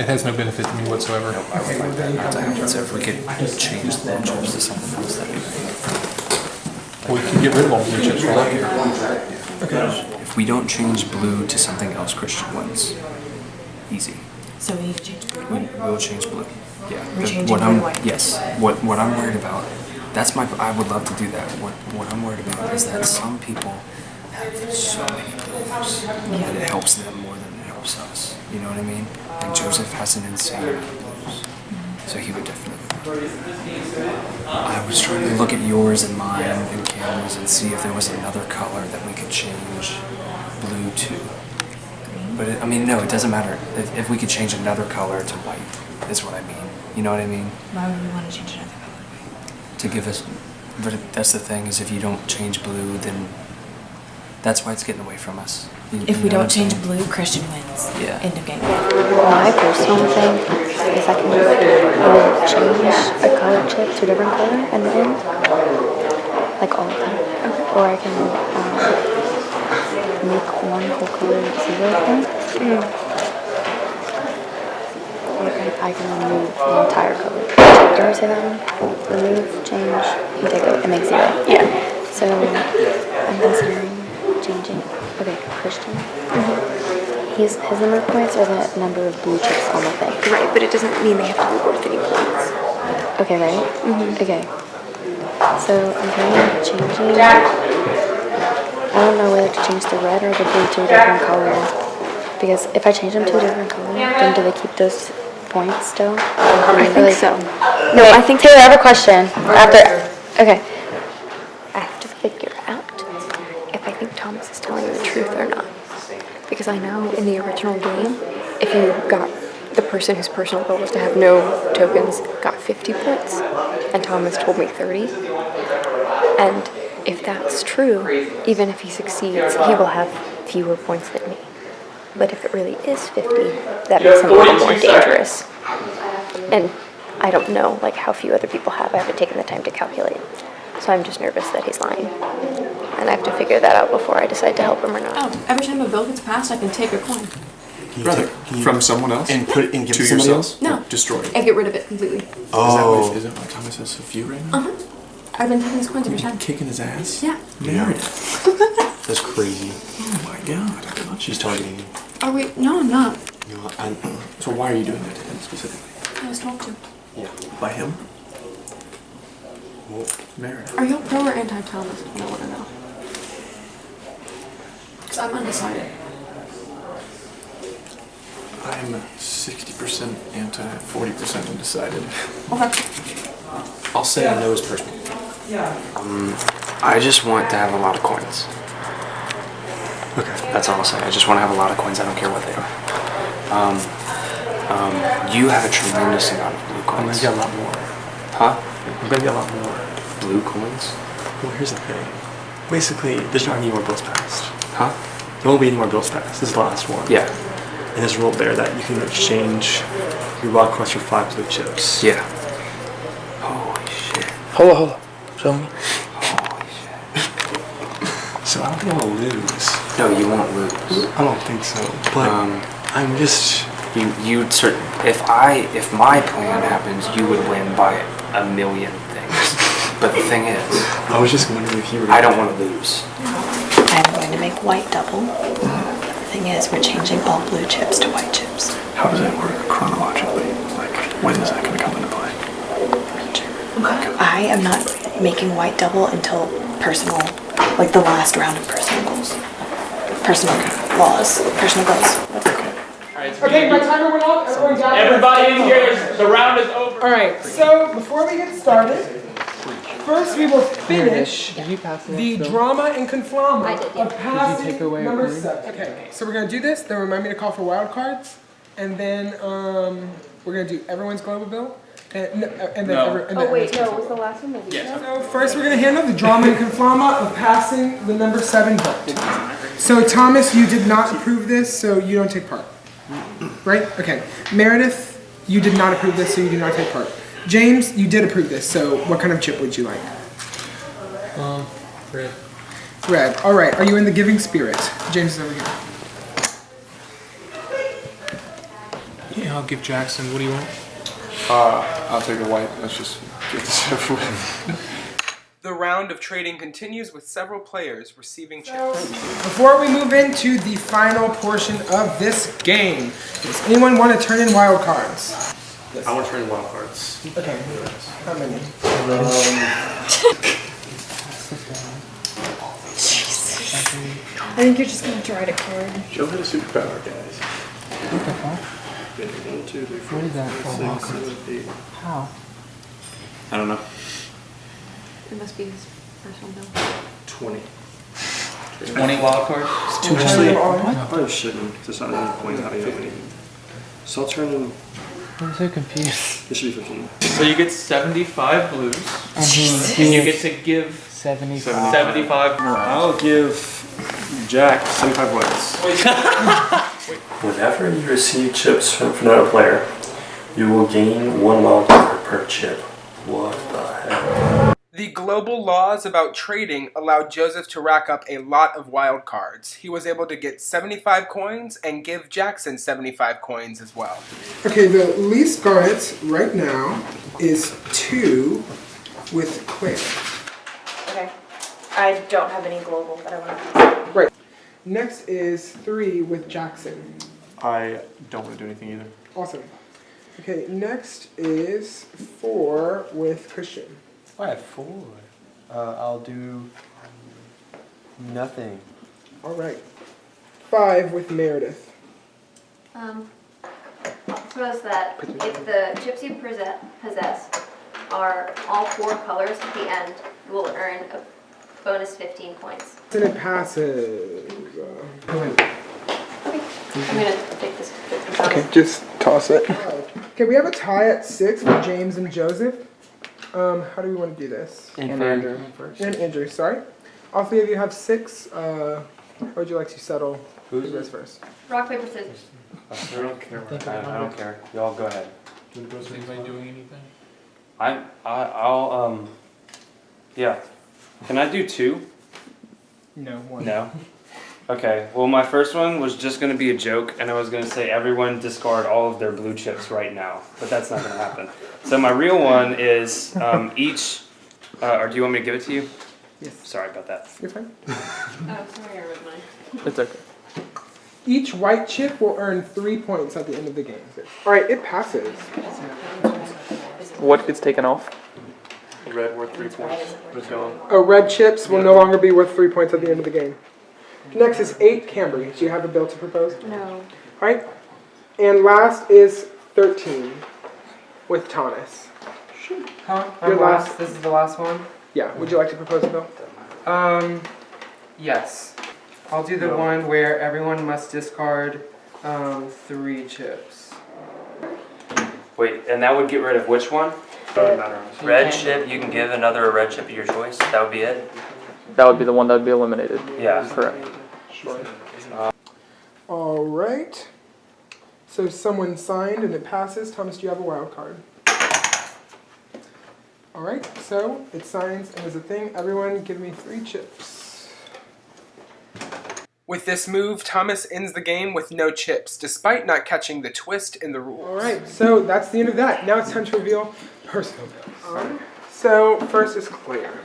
S12: It has no benefit to me whatsoever.
S10: I would like that not to happen. So if we could change the chips to something else, that'd be great.
S12: We can get rid of all blue chips right here.
S10: If we don't change blue to something else, Christian wins. Easy.
S6: So we need to change blue.
S10: We'll change blue. Yeah.
S6: We're changing
S10: what
S6: blue
S10: I'm
S6: and white.
S10: yes. What I'm worried about. I would love to do that. What I'm worried about is that some people have so many blues that it helps them more than it helps us. You know what I mean? Like Joseph has an insane amount of blues, so he would definitely win. I was trying to look at yours and mine and Cameron's and see if there was another color that we could change blue to. But no, it doesn't matter. If we could change another color to white, is what I mean. You know what I mean?
S6: Why would we want to change another color?
S10: To give us, but that's the thing is if you don't change blue, then that's why it's getting away from us.
S6: If we don't change blue, Christian wins.
S10: Yeah.
S6: End of game.
S4: My personal thing is I can change a color chip to a different color and then, like all of them. Or I can make one whole color 0 points. Or I can remove the entire color. Did you say that one? Remove, change, and take it and make 0. Yeah. So I'm considering changing. Okay, Christian. His number of points are the number of blue chips on the thing.
S6: Right, but it doesn't mean they have to be worth any points.
S4: Okay, right? Okay. So I'm kind of changing. I don't know whether to change the red or the blue to a different color. Because if I change them to a different color, then do they keep those points still?
S6: I think so.
S4: No, I think Taylor, I have a question. Okay.
S6: I have to figure out if I think Thomas is telling the truth or not. Because I know in the original game, if you got the person whose personal goal was to have no tokens got 50 points, and Thomas told me 30. And if that's true, even if he succeeds, he will have fewer points than me. But if it really is 50, that makes him a little more dangerous. And I don't know like how few other people have. I haven't taken the time to calculate. So I'm just nervous that he's lying. And I have to figure that out before I decide to help him or not.
S14: Oh, every time a bill gets passed, I can take a coin.
S3: Brother,
S9: From someone else?
S3: and put it and give
S9: To
S3: it to somebody
S9: yourself?
S3: else.
S14: No.
S9: Destroy it.
S14: And get rid of it completely.
S3: Oh,
S9: Is that why Thomas has a few right now?
S14: I've been taking these coins every time.
S9: Kicking his ass?
S14: Yeah.
S9: Meredith.
S3: that's crazy.
S9: Oh my god.
S3: She's targeting you.
S14: Oh wait, no, I'm not.
S3: You know,
S9: So why are you doing that to him specifically?
S14: I was told to.
S3: yeah.
S9: By him?
S3: Well,
S9: Meredith.
S14: Are you pro or anti-Thomas? I want to know. Because I'm undecided.
S9: I'm 60% anti, 40% undecided.
S14: Okay.
S3: I'll say I know his person.
S10: I just want to have a lot of coins.
S3: Okay.
S10: That's all I'll say. I just want to have a lot of coins. I don't care what they are. You have a tremendous amount of blue
S3: I'm
S10: coins.
S3: gonna get a lot more.
S10: Huh?
S3: I'm gonna get a lot more.
S10: Blue coins?
S3: Well, here's the thing. Basically, there's not any more bills passed.
S10: Huh?
S3: There won't be any more bills passed. This is the last one.
S10: Yeah.
S3: And there's a rule there that you can exchange your wild cards for 5 blue chips.
S10: Yeah. Holy shit.
S8: Hold on. Show me.
S10: Holy shit.
S3: So I don't think I'm gonna lose.
S10: No, you won't lose.
S3: I don't think so. But I'm just.
S10: You'd certain. If my plan happens, you would win by a million things. But the thing is,
S3: I was just wondering if you were.
S10: I don't want to lose.
S6: I'm going to make white double. The thing is, we're changing all blue chips to white chips.
S9: How does that work chronologically? Like, when is that going to come into play?
S6: I am not making white double until personal, like the last round of personal goals. Personal laws, personal goals.
S2: Okay, my timer went off. Everyone got it?
S13: Everybody in here, the round is over.
S2: Alright, so before we get started, first we will finish the drama and conflama of passing number 7. Okay, so we're going to do this, then remind me to call for wild cards, and then we're going to do everyone's global bill. And then
S11: Oh wait, no, was the last one the veto?
S2: So first we're going to handle the drama and conflama of passing the number 7 vote. So Thomas, you did not approve this, so you don't take part. Right? Okay. Meredith, you did not approve this, so you do not take part. James, you did approve this, so what kind of chip would you like?
S5: Red.
S2: Red. All right. Are you in the giving spirit? James is over here.
S12: Yeah, I'll give Jackson. What do you want?
S9: I'll take a white. Let's just get this over with.
S1: The round of trading continues with several players receiving chips.
S2: Before we move into the final portion of this game, does anyone want to turn in wild cards?
S3: I want to turn in wild cards.
S2: Okay. How many?
S6: I think you're just going to try to card.
S9: Joe had a superpower, guys.
S5: What is that for wild cards? How?
S3: I don't know.
S14: It must be his personal bill.
S3: 20.
S13: 20 wild cards?
S3: Actually, I probably shouldn't, because it's not any point having that many. So I'll turn in.
S5: I'm so confused.
S3: This should be 15.
S13: So you get 75 blues, and you get to give
S5: 75.
S13: 75
S3: I'll give Jack 75 whites. Whenever you receive chips from another player, you will gain 1 wild card per chip. What the heck?
S2: The global laws about trading allowed Joseph to rack up a lot of wild cards. He was able to get 75 coins and give Jackson 75 coins as well. Okay, the least cards right now is 2 with Claire.
S7: Okay. I don't have any global, but I want to.
S2: Right. Next is 3 with Jackson.
S3: I don't want to do anything either.
S2: Awesome. Okay, next is 4 with Christian.
S8: I have 4. I'll do nothing.
S2: All right. 5 with Meredith.
S11: Suppose that if the chips you possess are all 4 colors at the end, you will earn a bonus 15 points.
S2: And it passes.
S11: I'm gonna take this.
S2: Okay, just toss it. Okay, we have a tie at 6 with James and Joseph. How do we want to do this?
S8: And Andrew.
S2: And Andrew, sorry. All 3 of you have 6. How would you like to settle? Who goes first?
S11: Rock, paper, scissors.
S10: I don't care. I don't care. Y'all go ahead.
S12: Is anybody doing anything?
S10: I'll yeah. Can I do 2?
S2: No, 1.
S10: No. Okay. Well, my first one was just gonna be a joke, and I was gonna say everyone discard all of their blue chips right now, but that's not gonna happen. So my real one is each. Or do you want me to give it to you?
S2: Yes.
S10: Sorry about that.
S2: You're fine.
S14: Oh, sorry, I read mine.
S13: It's okay.
S2: Each white chip will earn 3 points at the end of the game. All right, it passes.
S13: What gets taken off?
S3: Red worth 3 points. It's gone.
S2: Red chips will no longer be worth 3 points at the end of the game. Next is 8, Cambry. Do you have a bill to propose?
S11: No.
S2: All right. And last is 13 with Thomas.
S5: Huh?
S2: Your last.
S5: This is the last one?
S2: Yeah. Would you like to propose a bill?
S5: Yes. I'll do the one where everyone must discard 3 chips.
S10: Wait, and that would get rid of which one?
S15: Red chip, you can give another red chip of your choice. That would be it.
S13: That would be the one that would be eliminated.
S10: Yeah.
S13: Correct.
S2: All right. So someone signed and it passes. Thomas, do you have a wild card? All right. So it signs and is a thing. Everyone give me 3 chips. With this move, Thomas ends the game with no chips, despite not catching the twist in the rules. All right. So that's the end of that. Now it's time to reveal personal bills. So first is Claire.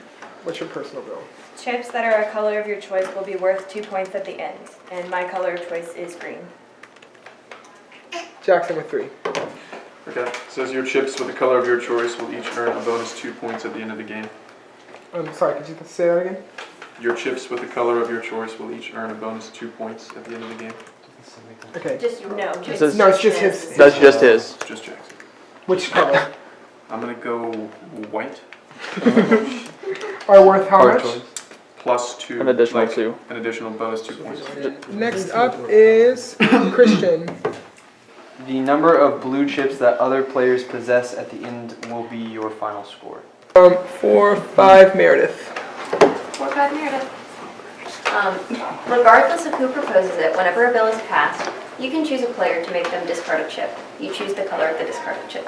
S2: What's your personal bill?
S7: Chips that are a color of your choice will be worth 2 points at the end, and my color of choice is green.
S2: Jackson with 3.
S3: Okay. Says your chips with the color of your choice will each earn a bonus 2 points at the end of the game.
S2: Sorry, could you say that again?
S3: Your chips with the color of your choice will each earn a bonus 2 points at the end of the game.
S2: Okay.
S7: Just no.
S2: It's just his.
S13: That's just his.
S3: Just Jackson.
S2: Which color?
S3: I'm gonna go white.
S2: Are worth how much?
S3: Plus 2.
S13: An additional 2.
S3: An additional bonus 2 points.
S2: Next up is Christian.
S8: The number of blue chips that other players possess at the end will be your final score.
S2: 4, 5, Meredith.
S11: 4, 5, Meredith. Regardless of who proposes it, whenever a bill is passed, you can choose a player to make them discard a chip. You choose the color of the discarded chip.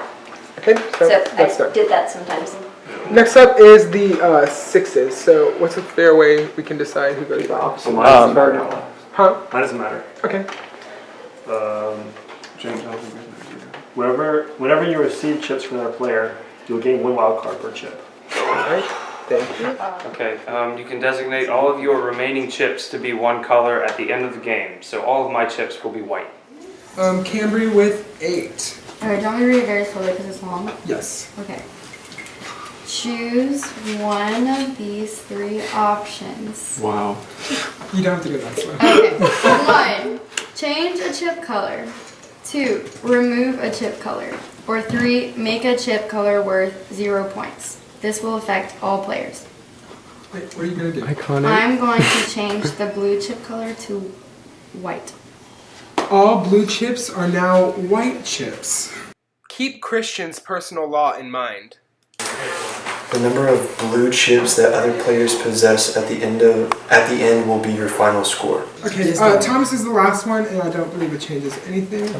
S2: Okay, so
S11: I
S2: let's start.
S11: did that sometimes.
S2: Next up is the 6s. So what's a fair way we can decide who goes last?
S3: Mine doesn't matter.
S2: Huh?
S3: Mine doesn't matter.
S2: Okay.
S3: James, I don't think whenever you receive chips from another player, you'll gain 1 wild card per chip.
S2: Alright, thank you.
S10: Okay, you can designate all of your remaining chips to be one color at the end of the game. So all of my chips will be white.
S2: Cambry with 8.
S4: Alright, do you want me to read it very slowly because it's long?
S2: Yes.
S4: Okay. Choose one of these 3 options.
S3: Wow.
S2: You don't have to go that slow.
S4: Okay. 1. Change a chip color. 2. Remove a chip color. Or 3. Make a chip color worth 0 points. This will affect all players.
S2: Wait, what are you going to do?
S4: I'm going to change the blue chip color to white.
S2: All blue chips are now white chips. Keep Christian's personal law in mind.
S8: The number of blue chips that other players possess at the end will be your final score.
S2: Okay, Thomas is the last one, and I don't believe it changes anything.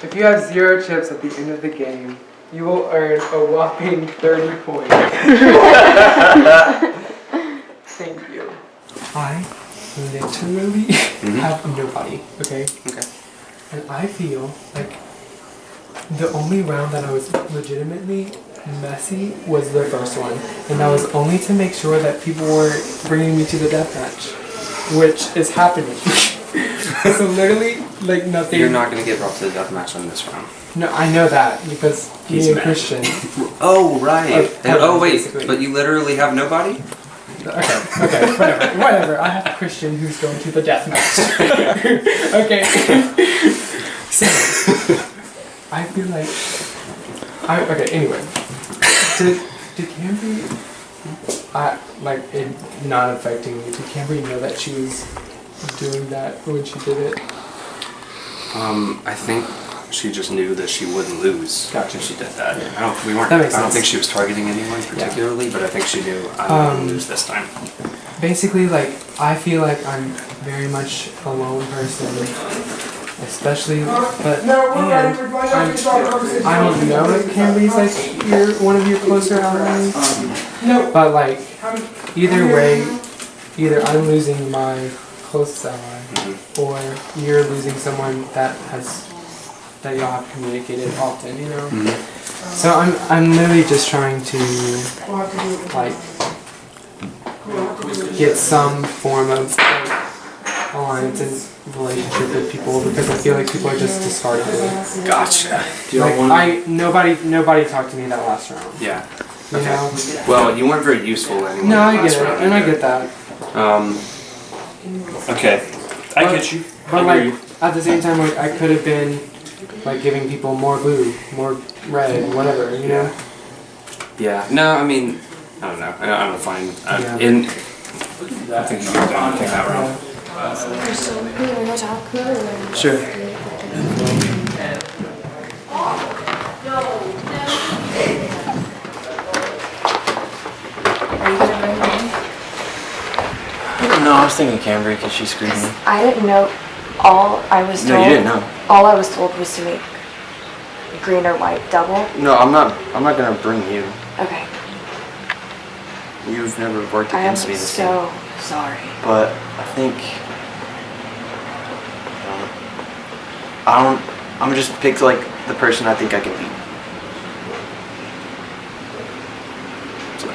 S5: If you have 0 chips at the end of the game, you will earn a whopping 30 points. Thank you. I literally have nobody, okay?
S10: Okay.
S5: And I feel like the only round that I was legitimately messy was the first one. And that was only to make sure that people were bringing me to the death match, which is happening. So literally, like nothing.
S10: You're not gonna get brought to the death match on this round.
S5: No, I know that because
S10: He's
S5: me and
S10: mad.
S5: Christian.
S10: Oh right. Oh wait,
S5: basically.
S10: but you literally have nobody?
S5: Okay, whatever. I have Christian who's going to the death match. Okay. So, I feel like okay, anyway. Did Cambry like it not affecting me, did Cambry know that she was doing that when she did it?
S10: I think she just knew that she wouldn't lose.
S5: Gotcha.
S10: If she did that.
S5: Yeah.
S10: I don't
S5: That makes
S10: think
S5: sense.
S10: she was targeting anyone particularly, but I think she knew I would lose this time.
S5: Basically, like, I feel like I'm very much a lone person, especially, but, and I don't know if Cambry's, like, one of your closer allies, but, like, either way, either I'm losing my closest ally, or you're losing someone that y'all have communicated often, you know? So I'm literally just trying to, like, get some form of alliance and relationship with people because I feel like people are just discarding me.
S10: Gotcha.
S5: Like nobody talked to me that last round.
S10: Yeah.
S5: You know?
S10: Well, you weren't very useful anyway.
S5: No, I
S10: last
S5: get it,
S10: round
S5: and I
S10: either.
S5: get that.
S10: Okay. I get you.
S5: But
S10: I
S5: like
S10: hear you.
S5: at the same time, like I could have been like giving people more blue, more red, whatever, you know?
S10: Yeah. No, I mean, I don't know. I'm fine.
S5: Yeah.
S10: I think you can take that round.
S5: Sure.
S8: No, I was thinking Cambry because she screwed me.
S6: I didn't know. All I was told.
S8: No, you didn't know.
S6: All I was told was to make green or white double.
S8: No, I'm not gonna bring you.
S6: Okay.
S8: You've never worked
S6: I am
S8: against me this
S6: so
S8: game.
S6: sorry.
S8: But I think I'm gonna just pick like the person I think I can beat. So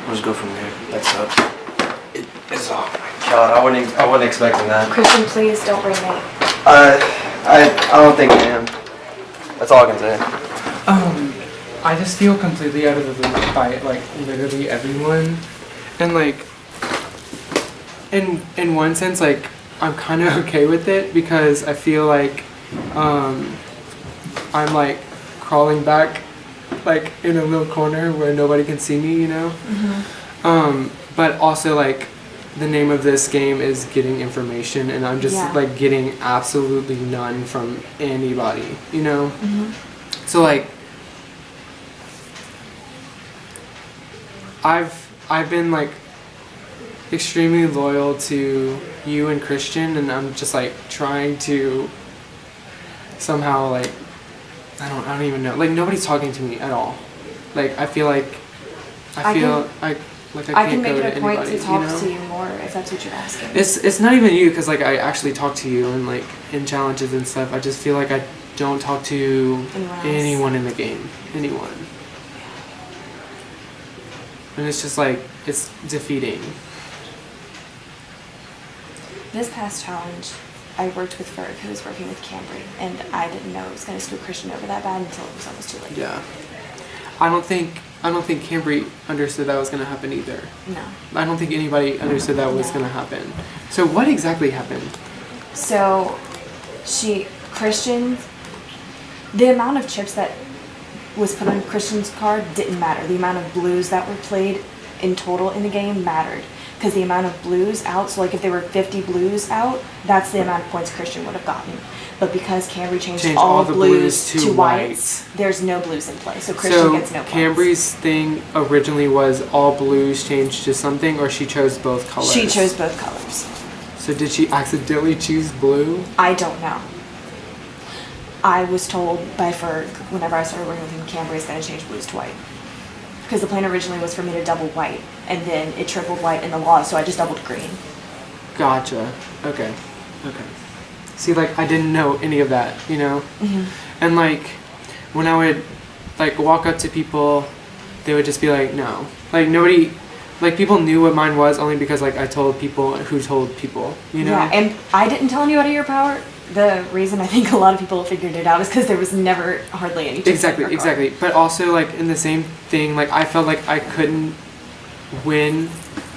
S8: we'll just go from there. That sucks. It's oh my god, I wasn't expecting that.
S6: Christian, please don't bring me.
S8: I don't think I am. That's all I can say.
S5: I just feel completely out of the loop by like literally everyone, and like in one sense like I'm kind of okay with it because I feel like I'm like crawling back like in a little corner where nobody can see me, you know. But also like the name of this game is getting information, and I'm just like getting absolutely none from anybody, you know. So like I've been like extremely loyal to you and Christian, and I'm just like trying to somehow like I don't even know, like nobody's talking to me at all. Like I feel like I
S6: can make
S5: go
S6: it
S5: to
S6: a point
S5: anybody,
S6: to talk
S5: you know?
S6: to you more if that's what you're asking.
S5: It's not even you, because like I actually talk to you and like in challenges and stuff. I just feel like I don't talk to anyone in the game. Anyone. And it's just like it's defeating.
S6: This past challenge, I worked with Ferg, who was working with Cambry, and I didn't know it was going to screw Christian over that bad until it was almost too late.
S5: Yeah. I don't think Cambry understood that was going to happen either.
S6: No.
S5: I don't think anybody understood that was going to happen. So what exactly happened?
S6: So, Christian, the amount of chips that was put on Christian's card didn't matter. The amount of blues that were played in total in the game mattered. Because the amount of blues out, so like if there were 50 blues out, that's the amount of points Christian would have gotten. But because Cambry changed all
S5: the
S6: blues to whites, there's no blues in play. So Christian gets no points.
S5: Cambry's thing originally was all blues changed to something, or she chose both colors?
S6: She chose both colors.
S5: So did she accidentally choose blue?
S6: I don't know.
S16: I was told by Ferg whenever I started working with him, Cambria is going to change blues to white. Because the plan originally was for me to double white, and then it tripled white in the law, so I just doubled green.
S5: Gotcha. Okay. Okay. See, like, I didn't know any of that, you know?
S16: Mhm.
S5: And, like, when I would, like, walk up to people, they would just be like, no. Like, nobody, like, people knew what mine was only because, like, I told people who told people, you know?
S16: Yeah, and I didn't tell anybody your power. The reason I think a lot of people figured it out is because there was never hardly any chips in
S5: Exactly,
S16: your car.
S5: exactly. But also, like, in the same thing, like, I felt like I couldn't win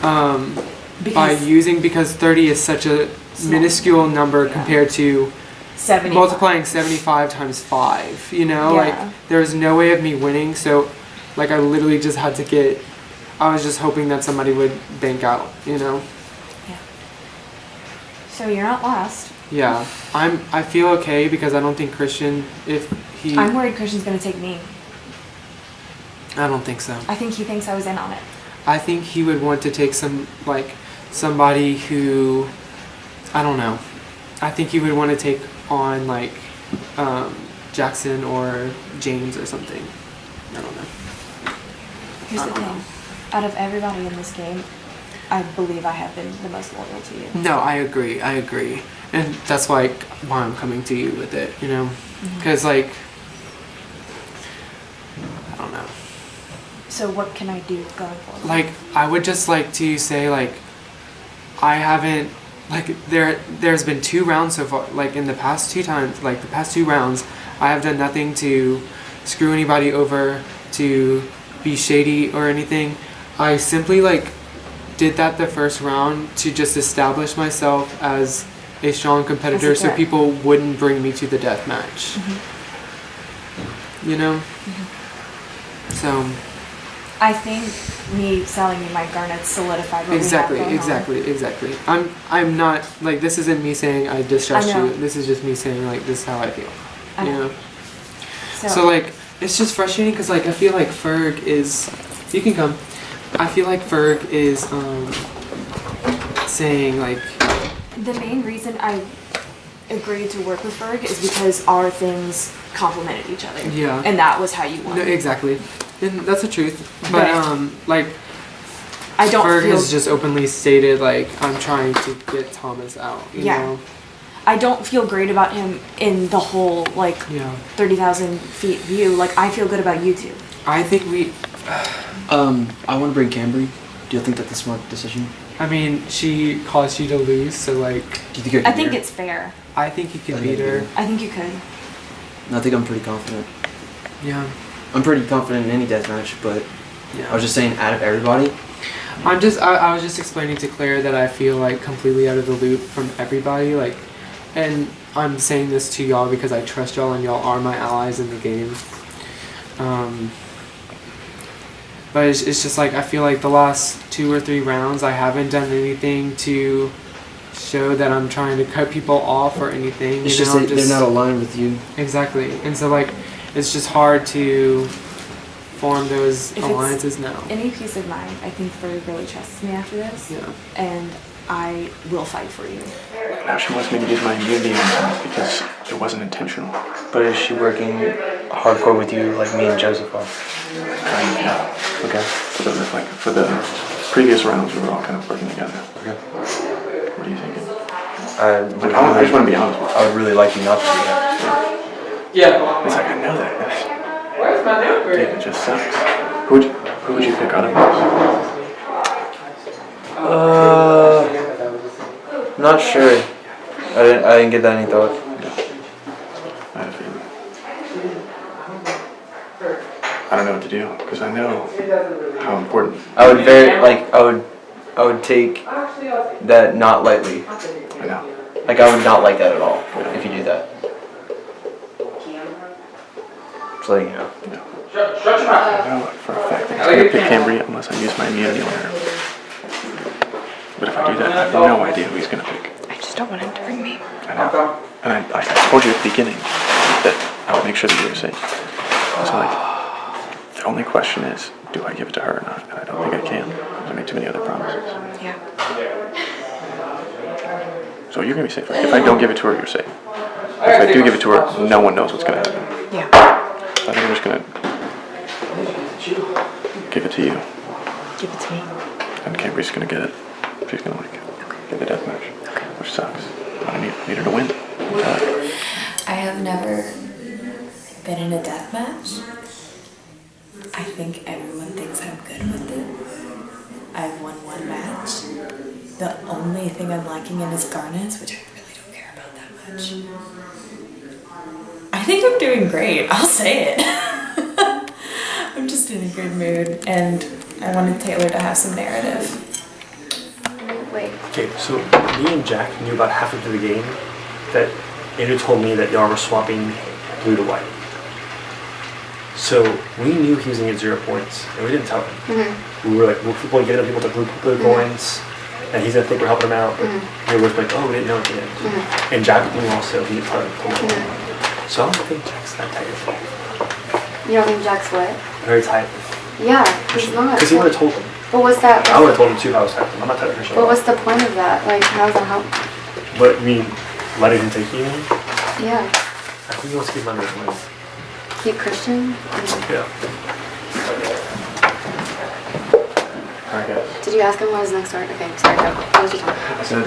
S5: by using, because 30 is such a minuscule number compared to
S16: 75.
S5: multiplying 75 times 5, you know?
S16: Yeah.
S5: Like, there was no way of me winning, so, like, I literally just had to get, I was just hoping that somebody would bank out, you know?
S16: So you're not last.
S5: Yeah. I feel okay because I don't think Christian, if he...
S16: I'm worried Christian's going to take me.
S5: I don't think so.
S16: I think he thinks I was in on it.
S5: I think he would want to take somebody who, I don't know. I think he would want to take on like Jackson or James or something. I don't know.
S16: Here's the thing. Out of everybody in this game, I believe I have been the most loyal to you.
S5: No, I agree. And that's why I'm coming to you with it, you know? Because like, I don't know.
S16: So what can I do going forward?
S5: Like, I would just like to say, like, I haven't, like, there's been 2 rounds so far, like, in the past 2 times, like, the past 2 rounds, I have done nothing to screw anybody over, to be shady or anything. I simply, like, did that the first round to just establish myself as a strong competitor so people wouldn't bring me to the death match. You know? So...
S16: I think me selling you my garnets solidified what we have going on.
S5: Exactly. I'm not, like, this isn't me saying I distrust
S16: I know.
S5: you. This is just me saying, like, this is how I feel.
S16: I
S5: You
S16: know.
S5: know? So, like, it's just frustrating because, like, I feel like Ferg is... You can come. I feel like Ferg is, saying, like...
S16: The main reason I agreed to work with Ferg is because our things complemented each other.
S5: Yeah.
S16: And that was how you won.
S5: No, exactly. And that's the truth. But, like...
S16: I don't
S5: Ferg
S16: feel...
S5: has just openly stated, like, I'm trying to get Thomas out, you know?
S16: I don't feel great about him in the whole, like, 30,000 feet view. Like, I feel good about you two.
S5: I think we...
S8: I want to bring Cambry. Do you think that's a smart decision?
S5: I mean, she caused you to lose, so, like...
S8: Do you think I can
S16: I think
S8: beat her?
S16: it's fair.
S5: I think you could beat her.
S16: I think you could.
S8: I think I'm pretty confident.
S5: Yeah.
S8: I'm pretty confident in any deathmatch, but
S5: Yeah.
S8: I was just saying, out of everybody,
S5: I was just explaining to Claire that I feel, like, completely out of the loop from everybody, like... And I'm saying this to y'all because I trust y'all and y'all are my allies in the game. But it's just like, I feel like the last 2 or 3 rounds I haven't done anything to show that I'm trying to cut people off or anything.
S8: it's
S5: you
S8: just
S5: know,
S8: that they're not aligned with you.
S5: Exactly. And so, like, it's just hard to form those
S16: If it's
S5: alliances now.
S16: Any peace of mind, I think Ferg really trusts me after this.
S5: Yeah.
S16: And I will fight for you.
S3: Now she wants me to get my immunity on that because it wasn't intentional.
S15: But is she working hardcore with you like me and Joseph are?
S3: Yeah.
S15: Okay.
S3: For the previous rounds, we were all kind of working together.
S15: Okay.
S3: What are you thinking?
S15: I
S3: just want to be honest with you.
S15: I would really like you not to do that.
S5: Yeah.
S3: It's like, I know that.
S5: Where's my number?
S3: It just sucks. Who would you pick out of us?
S15: Not sure. I didn't get that any thought.
S3: I had a feeling. I don't know what to do because I know how important.
S15: I would take that not lightly.
S3: I know.
S15: Like, I would not like that at all if you do that. Just letting you know.
S5: Shut your mouth.
S3: I know for a fact that he's going to pick Cambry unless I use my immunity on her. But if I do that, I have no idea who he's going to pick.
S6: I just don't want him to bring me.
S3: I know. And I told you at the beginning that I would make sure that you were safe. So, like, the only question is, do I give it to her or not? And I don't think I can. I made too many other promises.
S6: Yeah.
S3: So you're going to be safe. If I don't give it to her, you're safe. if I do give it to her, no one knows what's going to happen.
S6: Yeah.
S3: So I think I'm just going to give it to you.
S6: Give it to me.
S3: And Cambry's going to get it. She's going to get the death match, which sucks. I need her to win.
S16: I have never been in a death match. I think everyone thinks I'm good with it. I've won one match. The only thing I'm lacking in is garnets, which I really don't care about that much. I think I'm doing great. I'll say it. I'm just in a good mood, and I wanted Taylor to have some narrative.
S11: Wait.
S3: Okay, so me and Jack knew about halfway through the game that Andrew told me that y'all were swapping blue to white. So we knew he was gonna get 0 points, and we didn't tell him.
S11: Mm-hmm.
S3: We were like, we're giving people the blue coins, and he's gonna think we're helping him out. And we were like, oh, we didn't know at the end. And Jack knew also, he told me. So I don't think Jack's that tight.
S4: You don't think Jack's what?
S3: Very tight.
S4: Yeah, he's not.
S3: Because he would have told him.
S4: But what's that?
S3: I would have told him too if I was tight. I'm not tight for sure.
S4: But what's the point of that? Like, how does that help?
S3: But you mean, letting him take you?
S4: Yeah.
S3: I think he wants to keep him under his wing.
S4: Keep Christian?
S3: Yeah. Alright guys.
S4: Did you ask him what his next start? Okay, sorry, go. What was you talking about?
S3: I said,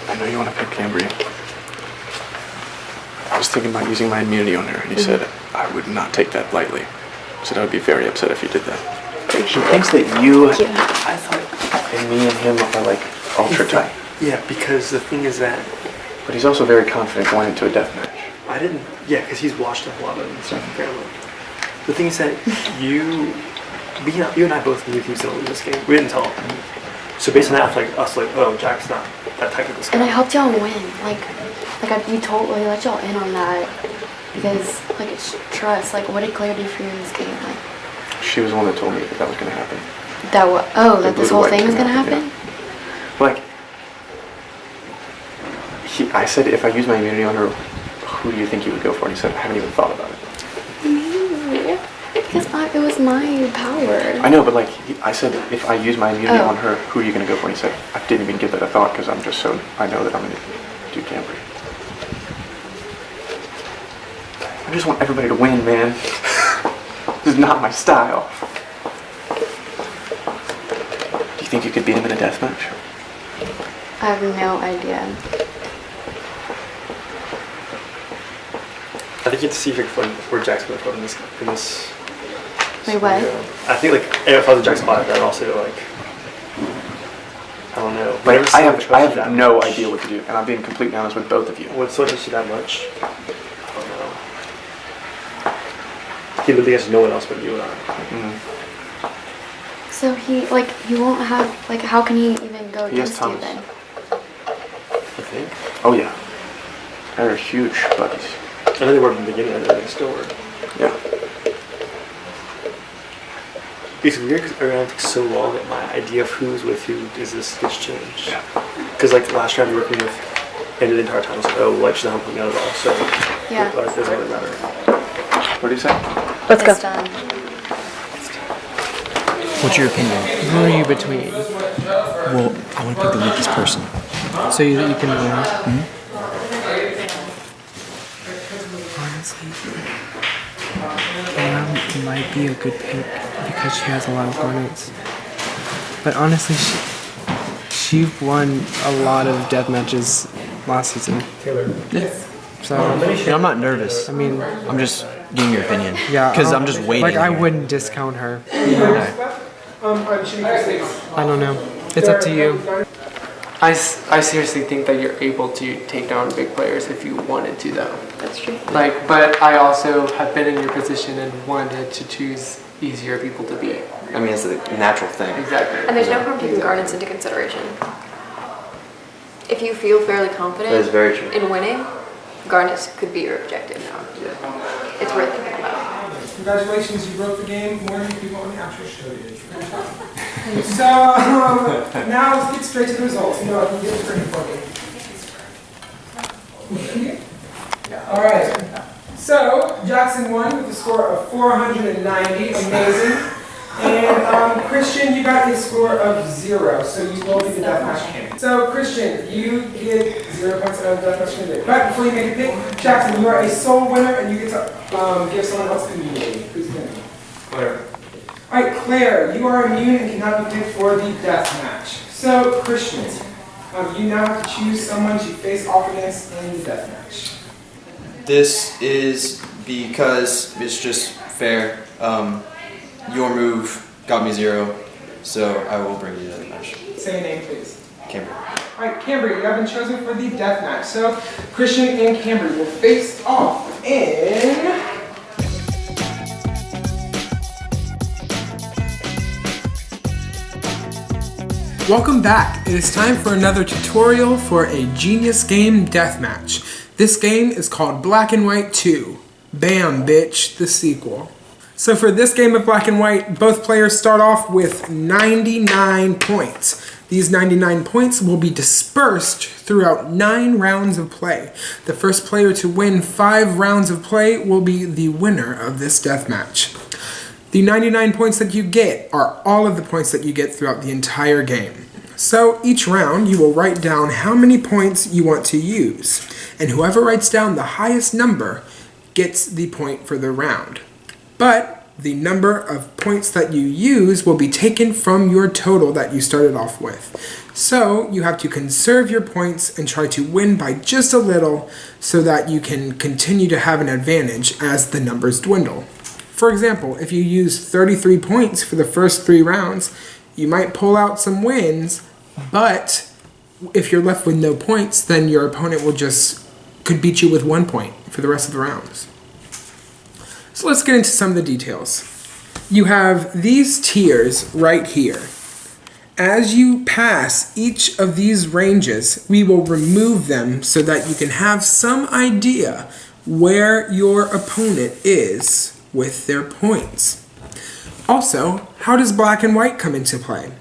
S3: I know you want to pick Cambry. I was thinking about using my immunity on her, and he said I would not take that lightly. He said I would be very upset if you did that. He thinks that you, I thought, and me and him are like ultra tight. Yeah, because the thing is that. But he's also very confident going into a death match. I didn't, yeah, because he's watched a lot of it and stuff apparently. The thing is that you and I both knew he was going to lose this game. We didn't tell him. So based on that, oh, Jack's not that type of this guy.
S4: And I helped y'all win. You totally let y'all in on that. Because, it's trust. What did Claire do for you in this game?
S3: She was the one that told me that was going to happen.
S4: That this whole thing was going to happen?
S3: Yeah. I said if I use my immunity on her, who do you think you would go for? And he said, I haven't even thought about it.
S4: Me? Because it was my power.
S3: I know, but I said if I use my immunity on her, who are you going to go for? And he said, I didn't even give that a thought because I'm just I know that I'm going to do Cambry. I just want everybody to win, man. This is not my style. Do you think you could beat him in a death match?
S4: I have no idea.
S3: I think you have to see where Jack's going to put in this.
S4: Wait, what?
S3: I think if I was in Jack's spot, I'd also I don't know.
S8: But I have no idea what to do, and I'm being completely honest with both of you.
S3: What's so trust you that much? I don't know. He literally has no one else but you and I.
S4: So he won't have how can he even go against you then?
S3: I think.
S8: Oh yeah, they're huge buddies.
S3: I know they were in the beginning, I know they still were.
S8: Yeah.
S3: It's weird because around so long that my idea of who's with who gets changed. Yeah. Because last round we were working with, and the entire time I was like, oh, she's not putting out at all. So
S4: yeah,
S3: it doesn't really matter.
S8: What do you say?
S6: Let's go.
S5: What's your opinion?
S17: Who are you between?
S5: Well, I want to pick the weakest person.
S17: So you can win.
S5: Mm-hmm. Honestly,
S17: Anna might be a good pick because she has a lot of garnets. But honestly, she won a lot of death matches last season.
S5: Yeah.
S17: So
S5: I'm not nervous.
S17: I mean,
S5: I'm just getting your opinion.
S17: Yeah.
S5: Because I'm just waiting.
S17: I wouldn't discount her.
S5: Okay.
S17: I don't know. It's up to you. I seriously think that you're able to take down big players if you wanted to, though.
S4: That's true.
S17: But I also have been in your position and wanted to choose easier people to beat.
S8: I mean, it's a natural thing.
S17: Exactly.
S6: And there's no harm taking garnets into consideration. If you feel fairly confident
S8: That is very true.
S6: in winning, garnets could be your objective now. It's worth thinking about.
S2: Congratulations, you broke the game more than people on the actual show did. So, now let's get straight to the results. I can get it pretty for me. Alright. So, Jackson won with a score of 490. Amazing. And Christian, you got a score of 0, so you will be the deathmatch candidate. So Christian, you get 0 points out of the deathmatch candidate. But before you make a pick, Jackson, you are a sole winner, and you get to give someone else immunity. Who's going to be?
S10: Claire.
S2: Alright, Claire, you are immune and cannot be picked for the deathmatch. So Christian, you now have to choose someone to face off against in the deathmatch.
S8: This is because it's just fair. Your move got me 0, so I will bring you to the match.
S2: Say your name, please.
S8: Camber.
S2: Alright, Camber, you have been chosen for the death match. So, Christian and Camber will face off in... Welcome back. It is time for another tutorial for a Genius Game deathmatch. This game is called Black and White 2. Bam, bitch, the sequel. So for this game of Black and White, both players start off with 99 points. These 99 points will be dispersed throughout 9 rounds of play. The first player to win 5 rounds of play will be the winner of this deathmatch. The 99 points that you get are all of the points that you get throughout the entire game. So each round you will write down how many points you want to use, and whoever writes down the highest number gets the point for the round. But the number of points that you use will be taken from your total that you started off with. So you have to conserve your points and try to win by just a little so that you can continue to have an advantage as the numbers dwindle. For example, if you use 33 points for the first 3 rounds, you might pull out some wins, but if you're left with no points, then your opponent could beat you with 1 point for the rest of the rounds. So let's get into some of the details. You have these tiers right here. As you pass each of these ranges, we will remove them so that you can have some idea where your opponent is with their points. Also, how does black and white come into play?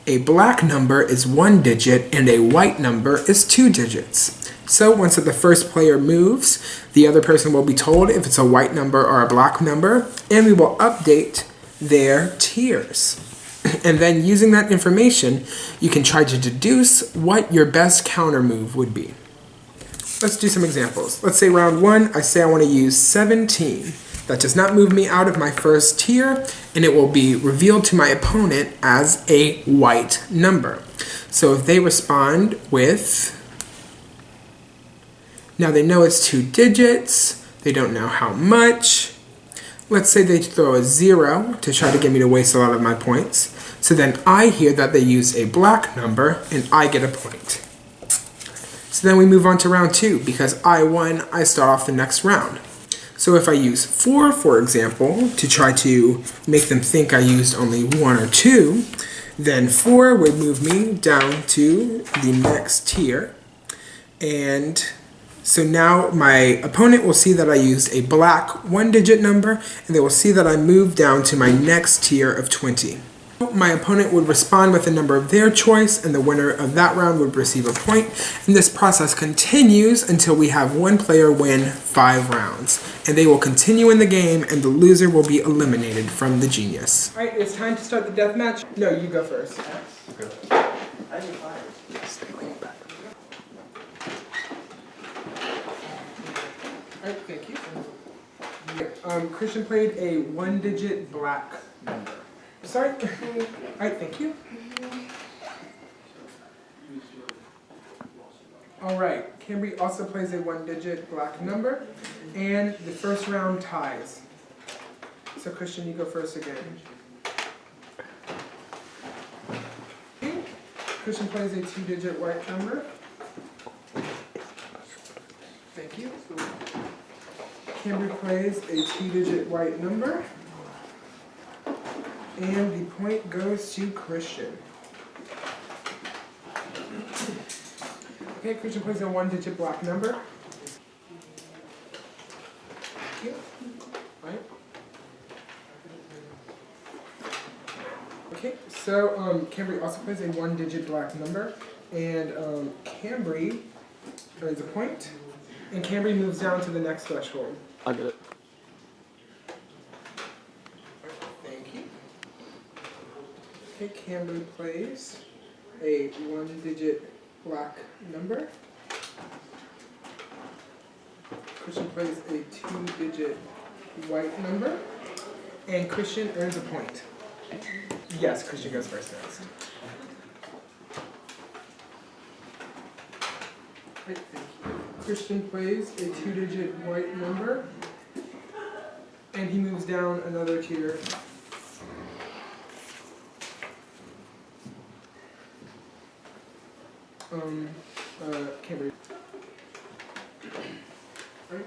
S2: A black number is 1 digit and a white number is 2 digits. So once the first player moves, the other person will be told if it's a white number or a black number, and we will update their tiers. And then using that information, you can try to deduce what your best counter move would be. Let's do some examples. Let's say round 1, I say I want to use 17. That does not move me out of my first tier, and it will be revealed to my opponent as a white number. So if they respond with, now they know it's 2 digits, they don't know how much. Let's say they throw a 0 to try to get me to waste a lot of my points. So then I hear that they use a black number, and I get a point. So then we move on to round 2, because I won, I start off the next round. So if I use 4, for example, to try to make them think I used only 1 or 2, then 4 would move me down to the next tier. And so now my opponent will see that I used a black 1-digit number, and they will see that I moved down to my next tier of 20. My opponent would respond with a number of their choice, and the winner of that round would receive a point. And this process continues until we have one player win 5 rounds. And they will continue in the game, and the loser will be eliminated from the Genius. Alright, it's time to start the death match. No, you go first. Okay. Alright, thank you. Christian played a 1-digit black number. Sorry. Alright, thank you. Alright, Cambry also plays a 1-digit black number, and the first round ties. So Christian, you go first again. Okay. Christian plays a 2-digit white number. Thank you. Cambry plays a 2-digit white number. And the point goes to Christian. Okay, Christian plays a 1-digit black number. Thank you. Right. Okay, so Cambry also plays a 1-digit black number, and Cambry earns a point, and Cambry moves down to the next threshold.
S3: I get it.
S2: Okay, Camry plays a 1-digit black number. Christian plays a 2-digit white number. And Christian earns a point. Yes, Christian goes first next. Right, thank you. Christian plays a 2-digit white number. And he moves down another tier. Camry. Right.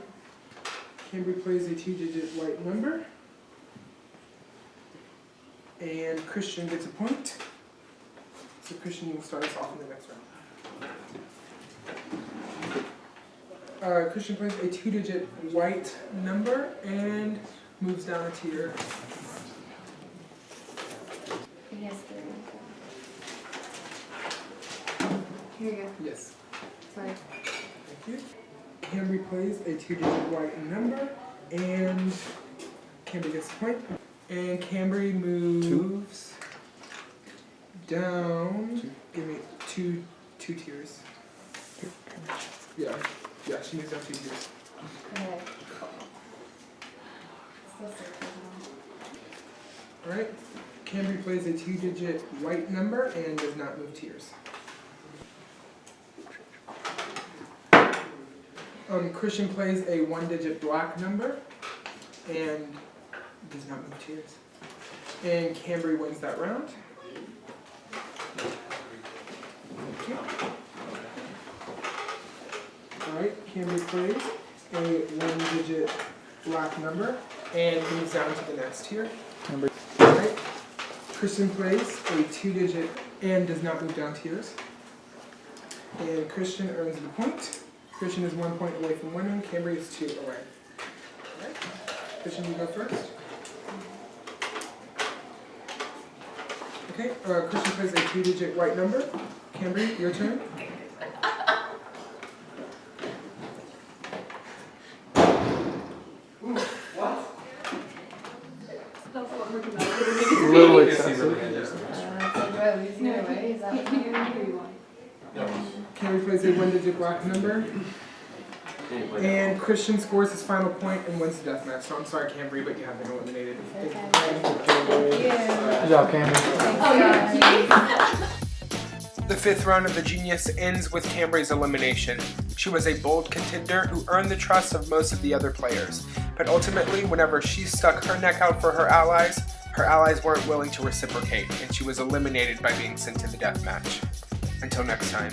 S2: Camry plays a 2-digit white number. And Christian gets a point. So Christian will start us off in the next round. Christian plays a 2-digit white number and moves down a tier.
S4: He has 3. Here you go.
S2: Yes.
S4: Sorry.
S2: Thank you. Camry plays a 2-digit white number and Camry gets a point. And Camry moves down. Give me two tiers. Yeah, she moves down 2 tiers.
S4: Okay.
S2: Alright, Camry plays a 2-digit white number and does not move tiers. Christian plays a 1-digit black number and does not move tiers. And Camry wins that round. Thank you. Alright, Camry plays a 1-digit black number and moves down to the next tier. Alright, Christian plays a 2-digit and does not move down tiers. And Christian earns the point. Christian is 1 point away from winning. Camry is 2 away. Alright, Christian, you go first. Okay, Christian plays a 2-digit white number. Camry, your turn.
S17: A little excessive.
S2: Camry plays a 1-digit black number. And Christian scores his final point and wins the deathmatch. So I'm sorry, Camry, but you have been eliminated.
S4: Good
S17: job, Camry.
S2: The 5th round of the Genius ends with Camry's elimination. She was a bold contender who earned the trust of most of the other players. But ultimately, whenever she stuck her neck out for her allies weren't willing to reciprocate, and she was eliminated by being sent to the deathmatch. Until next time.